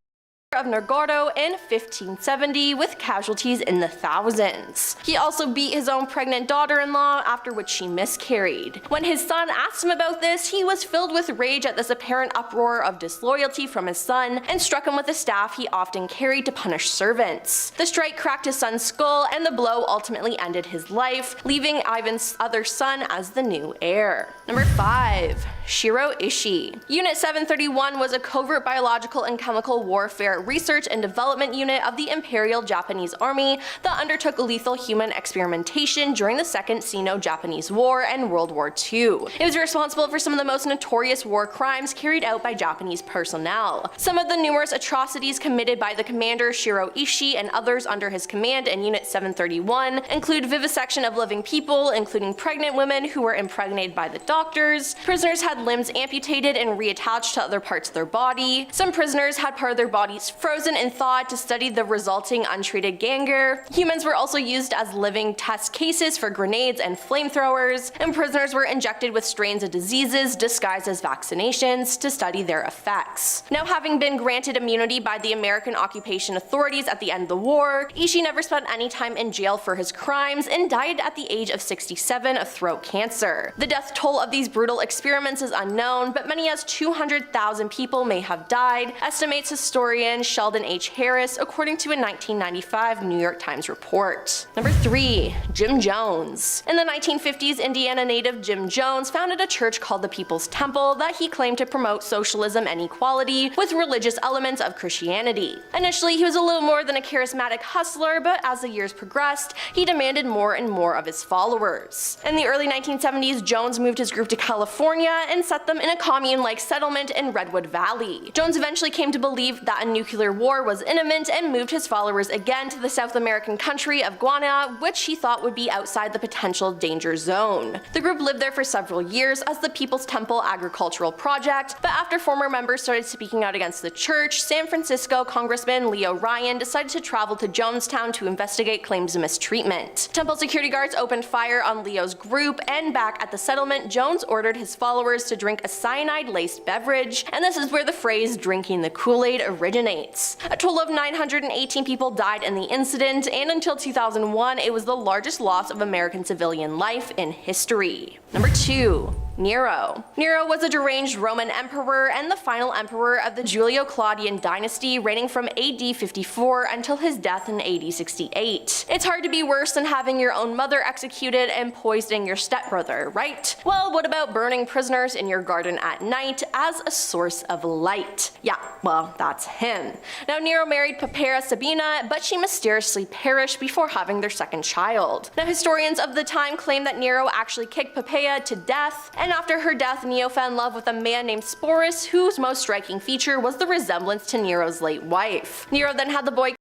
of Novgorod in 1570 with casualties in the thousands. He also beat his own pregnant daughter-in-law, after which she miscarried. When his son asked him about this, he was filled with rage at this apparent uproar of disloyalty from his son and struck him with a staff he often carried to punish servants. The strike cracked his son's skull, and the blow ultimately ended his life, leaving Ivan's other son as the new heir. Number 5. Shiro Ishii. Unit 731 was a covert biological and chemical warfare research and development unit of the Imperial Japanese Army that undertook lethal human experimentation during the Second Sino-Japanese War and World War II. It was responsible for some of the most notorious war crimes carried out by Japanese personnel. Some of the numerous atrocities committed by the commander Shiro Ishii and others under his command in Unit 731 include vivisection of living people, including pregnant women who were impregnated by the doctors. Prisoners had limbs amputated and reattached to other parts of their body. Some prisoners had part of their bodies frozen and thawed to study the resulting untreated gangrene. Humans were also used as living test cases for grenades and flamethrowers, and prisoners were injected with strains of diseases disguised as vaccinations to study their effects. Now, having been granted immunity by the American occupation authorities at the end of the war, Ishii never spent any time in jail for his crimes and died at the age of 67 of throat cancer. The death toll of these brutal experiments is unknown, but many as 200,000 people may have died, estimates historian Sheldon H. Harris, according to a 1995 New York Times report. Number 3. Jim Jones. In the 1950s, Indiana native Jim Jones founded a church called the People's Temple that he claimed to promote socialism and equality with religious elements of Christianity. Initially, he was a little more than a charismatic hustler, but as the years progressed, he demanded more and more of his followers. In the early 1970s, Jones moved his group to California and set them in a commune-like settlement in Redwood Valley. Jones eventually came to believe that a nuclear war was imminent and moved his followers again to the South American country of Guyana, which he thought would be outside the potential danger zone. The group lived there for several years as the People's Temple Agricultural Project, but after former members started speaking out against the church, San Francisco Congressman Leo Ryan decided to travel to Jonestown to investigate claims of mistreatment. Temple security guards opened fire on Leo's group, and back at the settlement, Jones ordered his followers followers to drink a cyanide-laced beverage, and this is where the phrase "drinking the Kool-Aid" originates. A total of 918 people died in the incident, and until 2001, it was the largest loss of American civilian life in history. Number 2. Nero. Nero was a deranged Roman emperor and the final emperor of the Julio-Claudian dynasty, reigning from AD 54 until his death in AD 68. It's hard to be worse than having your own mother executed and poisoning your stepbrother, right? Well, what about burning prisoners in your garden at night as a source of light? Yeah, well, that's him. Now, Nero married Poppaea Sabina, but she mysteriously perished before having their second child. Now, historians of the time claim that Nero actually kicked Poppaea to death, and after her death, Nero fell in love with a man named Sporus, whose most striking feature was the resemblance to Nero's late wife. Nero then had the boy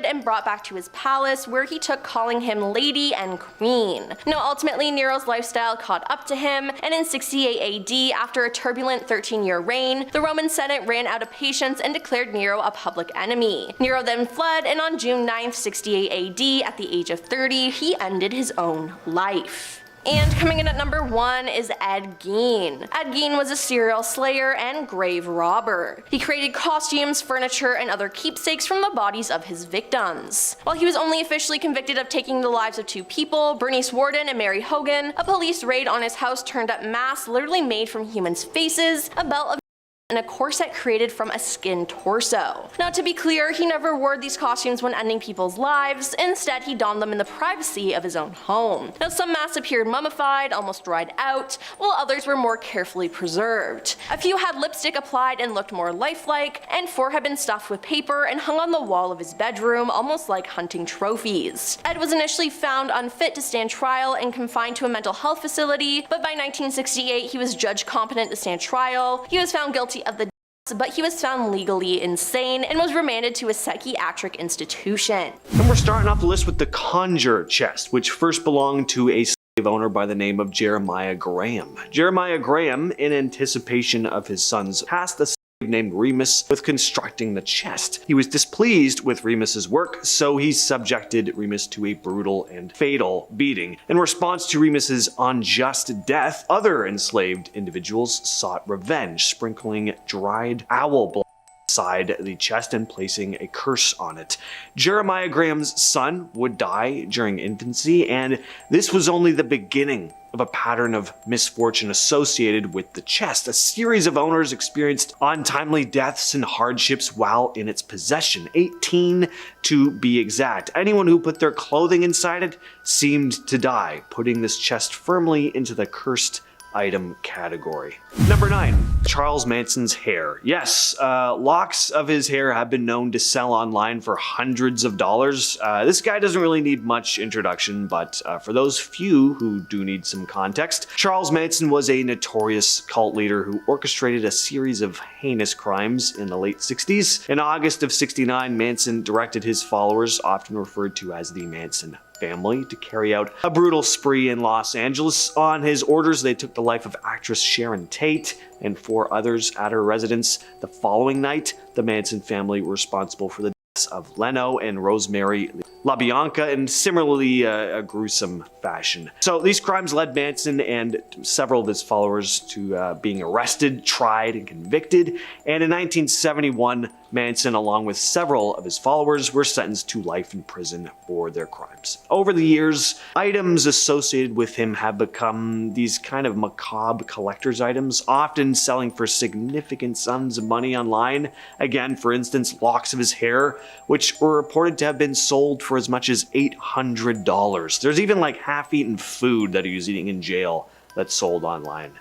and brought back to his palace, where he took calling him Lady and Queen. Now, ultimately, Nero's lifestyle caught up to him, and in 68 AD, after a turbulent 13-year reign, the Roman Senate ran out of patience and declared Nero a public enemy. Nero then fled, and on June 9, 68 AD, at the age of 30, he ended his own life. And coming in at number 1 is Ed Gein. Ed Gein was a serial slayer and grave robber. He created costumes, furniture, and other keepsakes from the bodies of his victims. While he was only officially convicted of taking the lives of 2 people, Bernice Worden and Mary Hogan, a police raid on his house turned up masks literally made from humans' faces, a belt of and a corset created from a skinned torso. Now, to be clear, he never wore these costumes when ending people's lives. Instead, he donned them in the privacy of his own home. Now, some masks appeared mummified, almost dried out, while others were more carefully preserved. A few had lipstick applied and looked more lifelike, and 4 had been stuffed with paper and hung on the wall of his bedroom, almost like hunting trophies. Ed was initially found unfit to stand trial and confined to a mental health facility, but by 1968 he was judged competent to stand trial. He was found guilty of the but he was found legally insane and was remanded to a psychiatric institution. And we're starting off the list with the Conjure chest, which first belonged to a slave owner by the name of Jeremiah Graham. Jeremiah Graham, in anticipation of his son's past, the named Remus with constructing the chest. He was displeased with Remus's work, so he subjected Remus to a brutal and fatal beating. In response to Remus's unjust death, other enslaved individuals sought revenge, sprinkling dried owl blood inside the chest and placing a curse on it. Jeremiah Graham's son would die during infancy, and this was only the beginning of a pattern of misfortune associated with the chest. A series of owners experienced untimely deaths and hardships while in its possession, 18 to be exact. Anyone who put their clothing inside it seemed to die, putting this chest firmly into the cursed item category. Number 9. Charles Manson's hair. Yes, locks of his hair have been known to sell online for hundreds of dollars. This guy doesn't really need much introduction, but for those few who do need some context, Charles Manson was a notorious cult leader who orchestrated a series of heinous crimes in the late 60s. In August of 69, Manson directed his followers, often referred to as the Manson family, to carry out a brutal spree in Los Angeles. On his orders, they took the life of actress Sharon Tate and 4 others at her residence. The following night, the Manson family were responsible for the deaths of Leno and Rosemary LaBianca in similarly a gruesome fashion. So these crimes led Manson and several of his followers to being arrested, tried, and convicted. And in 1971, Manson, along with several of his followers, were sentenced to life in prison for their crimes. Over the years, items associated with him have become these kind of macabre collector's items, often selling for significant sums of money online. Again, for instance, locks of his hair, which were reported to have been sold for as much as $800. There's even like half-eaten food that he was eating in jail that's sold online.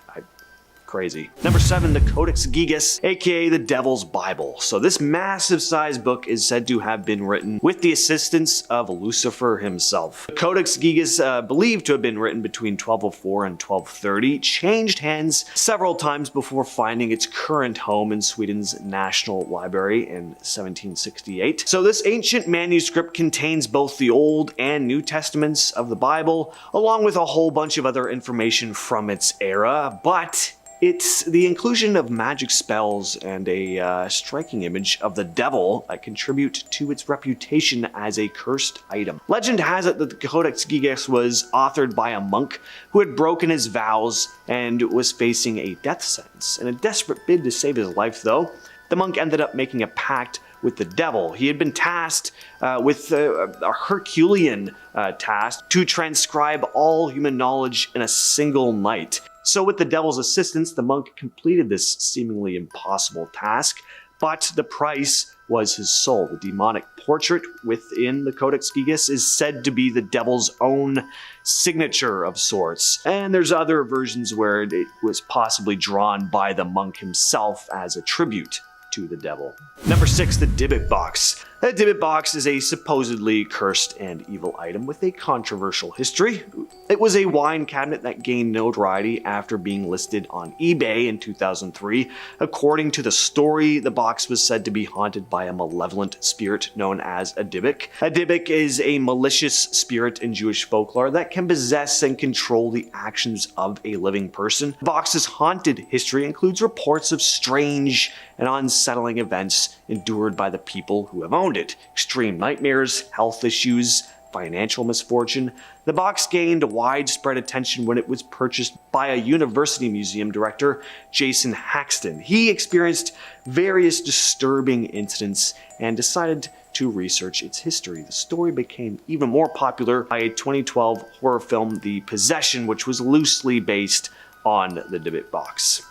Crazy. Number 7, the Codex Gigas, aka the Devil's Bible. So this massive sized book is said to have been written with the assistance of Lucifer himself. The Codex Gigas, believed to have been written between 1204 and 1230, changed hands several times before finding its current home in Sweden's National Library in 1768. So this ancient manuscript contains both the Old and New Testaments of the Bible, along with a whole bunch of other information from its era, but It's the inclusion of magic spells and a striking image of the devil that contribute to its reputation as a cursed item. Legend has it that the Codex Gigas was authored by a monk who had broken his vows and was facing a death sentence. In a desperate bid to save his life, though, the monk ended up making a pact with the devil. He had been tasked with a Herculean task to transcribe all human knowledge in a single night. So with the devil's assistance, the monk completed this seemingly impossible task, but the price was his soul. The demonic portrait within the Codex Gigas is said to be the devil's own signature of sorts, and there's other versions where it was possibly drawn by the monk himself as a tribute to the devil. Number 6, the Dybbuk box. The Dybbuk box is a supposedly cursed and evil item with a controversial history. It was a wine cabinet that gained notoriety after being listed on eBay in 2003. According to the story, the box was said to be haunted by a malevolent spirit known as a Dybbuk. A Dybbuk is a malicious spirit in Jewish folklore that can possess and control the actions of a living person. The box's haunted history includes reports of strange and unsettling events endured by the people who have owned it. Extreme nightmares, health issues, financial misfortune. The box gained widespread attention when it was purchased by a university museum director, Jason Haxton. He experienced various disturbing incidents and decided to research its history. The story became even more popular by a 2012 horror film, The Possession, which was loosely based on the Dybbuk box.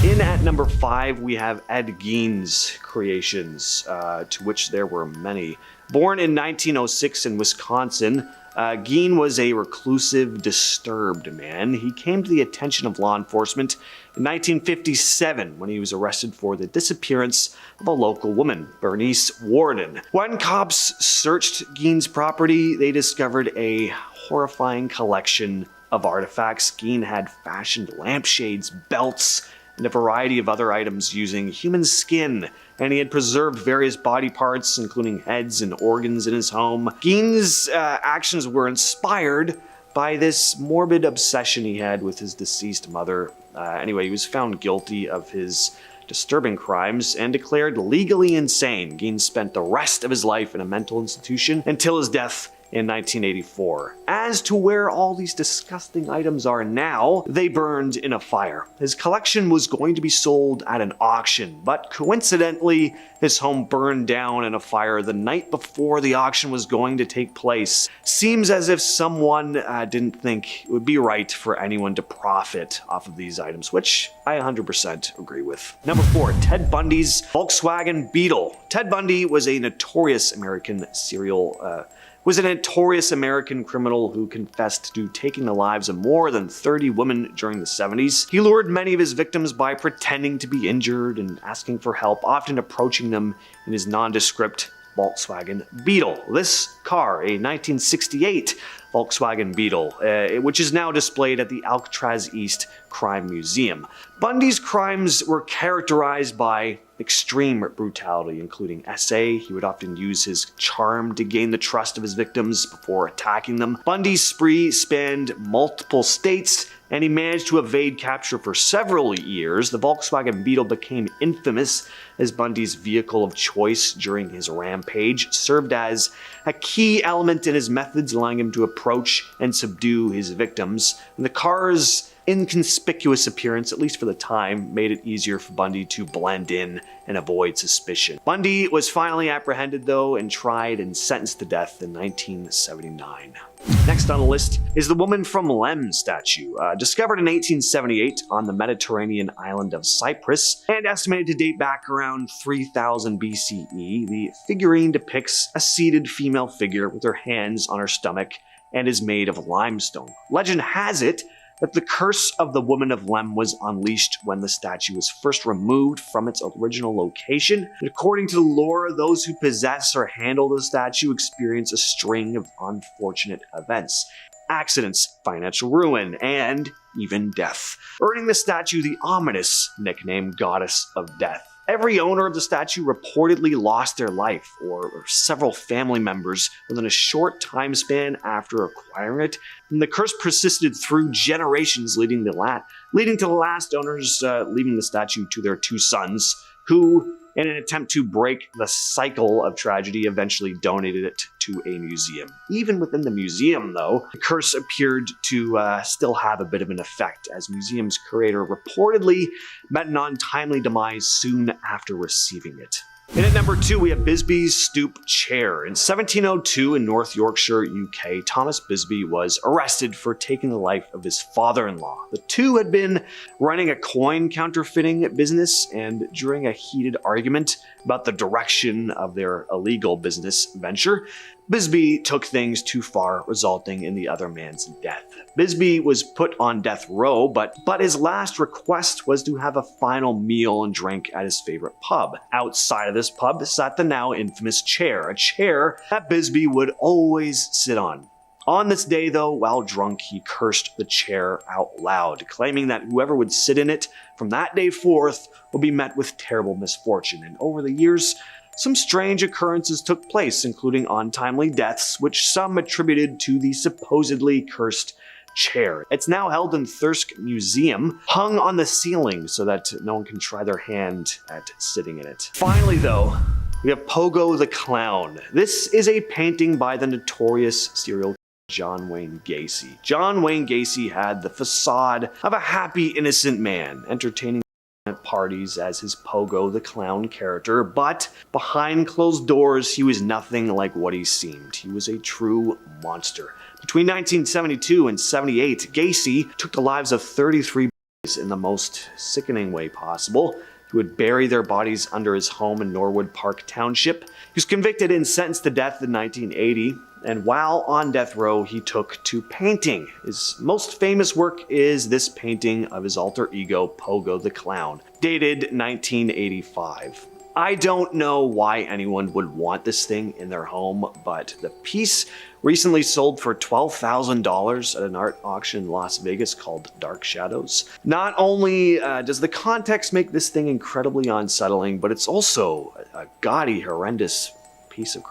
In at number 5, we have Ed Gein's creations, to which there were many. Born in 1906 in Wisconsin, Gein was a reclusive, disturbed man. He came to the attention of law enforcement in 1957 when he was arrested for the disappearance of a local woman, Bernice Warden. When cops searched Gein's property, they discovered a horrifying collection of artifacts. Gein had fashioned lampshades, belts, and a variety of other items using human skin, and he had preserved various body parts, including heads and organs, in his home. Gein's actions were inspired by this morbid obsession he had with his deceased mother. Anyway, he was found guilty of his disturbing crimes and declared legally insane. Gein spent the rest of his life in a mental institution until his death in 1984. As to where all these disgusting items are now, they burned in a fire. His collection was going to be sold at an auction, but coincidentally, his home burned down in a fire the night before the auction was going to take place. Seems as if someone didn't think it would be right for anyone to profit off of these items, which I 100% agree with. Number 4, Ted Bundy's Volkswagen Beetle. Ted Bundy was a notorious American criminal who confessed to taking the lives of more than 30 women during the 70s. He lured many of his victims by pretending to be injured and asking for help, often approaching them in his nondescript Volkswagen Beetle. This car, a 1968 Volkswagen Beetle, which is now displayed at the Alcatraz East Crime Museum. Bundy's crimes were characterized by extreme brutality, including SA. He would often use his charm to gain the trust of his victims before attacking them. Bundy's spree spanned multiple states, and he managed to evade capture for several years. The Volkswagen Beetle became infamous as Bundy's vehicle of choice during his rampage, served as a key element in his methods, allowing him to approach and subdue his victims. And the car's inconspicuous appearance, at least for the time, made it easier for Bundy to blend in and avoid suspicion. Bundy was finally apprehended, though, and tried and sentenced to death in 1979. Next on the list is the Woman from Lem statue. Discovered in 1878 on the Mediterranean island of Cyprus and estimated to date back around 3000 BCE, the figurine depicts a seated female figure with her hands on her stomach and is made of limestone. Legend has it that the curse of the Woman of Lem was unleashed when the statue was first removed from its original location. According to the lore, those who possess or handle the statue experience a string of unfortunate events, accidents, financial ruin, and even death, earning the statue the ominous nickname Goddess of Death. Every owner of the statue reportedly lost their life, or several family members, within a short time span after acquiring it, and the curse persisted through generations, leading to the last owners leaving the statue to their two sons, who, in an attempt to break the cycle of tragedy, eventually donated it to a museum. Even within the museum, though, the curse appeared to still have a bit of an effect, as museum's curator reportedly met an untimely demise soon after receiving it. And at number 2, we have Bisbee's stoop chair. In 1702 in North Yorkshire, UK, Thomas Bisbee was arrested for taking the life of his father-in-law. The two had been running a coin counterfeiting business, and during a heated argument about the direction of their illegal business venture, Bisbee took things too far, resulting in the other man's death. Bisbee was put on death row, but his last request was to have a final meal and drink at his favorite pub. Outside of this pub sat the now infamous chair, a chair that Bisbee would always sit on. On this day, though, while drunk, he cursed the chair out loud, claiming that whoever would sit in it from that day forth would be met with terrible misfortune. And over the years, some strange occurrences took place, including untimely deaths, which some attributed to the supposedly cursed chair. It's now held in Thirsk Museum, hung on the ceiling so that no one can try their hand at sitting in it. Finally, though, we have Pogo the Clown. This is a painting by the notorious serial killer John Wayne Gacy. John Wayne Gacy had the facade of a happy, innocent man, entertaining at parties as his Pogo the Clown character, but behind closed doors, he was nothing like what he seemed. He was a true monster. Between 1972 and 78, Gacy took the lives of 33 boys in the most sickening way possible. He would bury their bodies under his home in Norwood Park Township. He was convicted and sentenced to death in 1980, and while on death row, he took to painting. His most famous work is this painting of his alter ego, Pogo the Clown, dated 1985. I don't know why anyone would want this thing in their home, but the piece recently sold for $12,000 at an art auction in Las Vegas called Dark Shadows. Not only does the context make this thing incredibly unsettling, but it's also a gaudy, horrendous piece of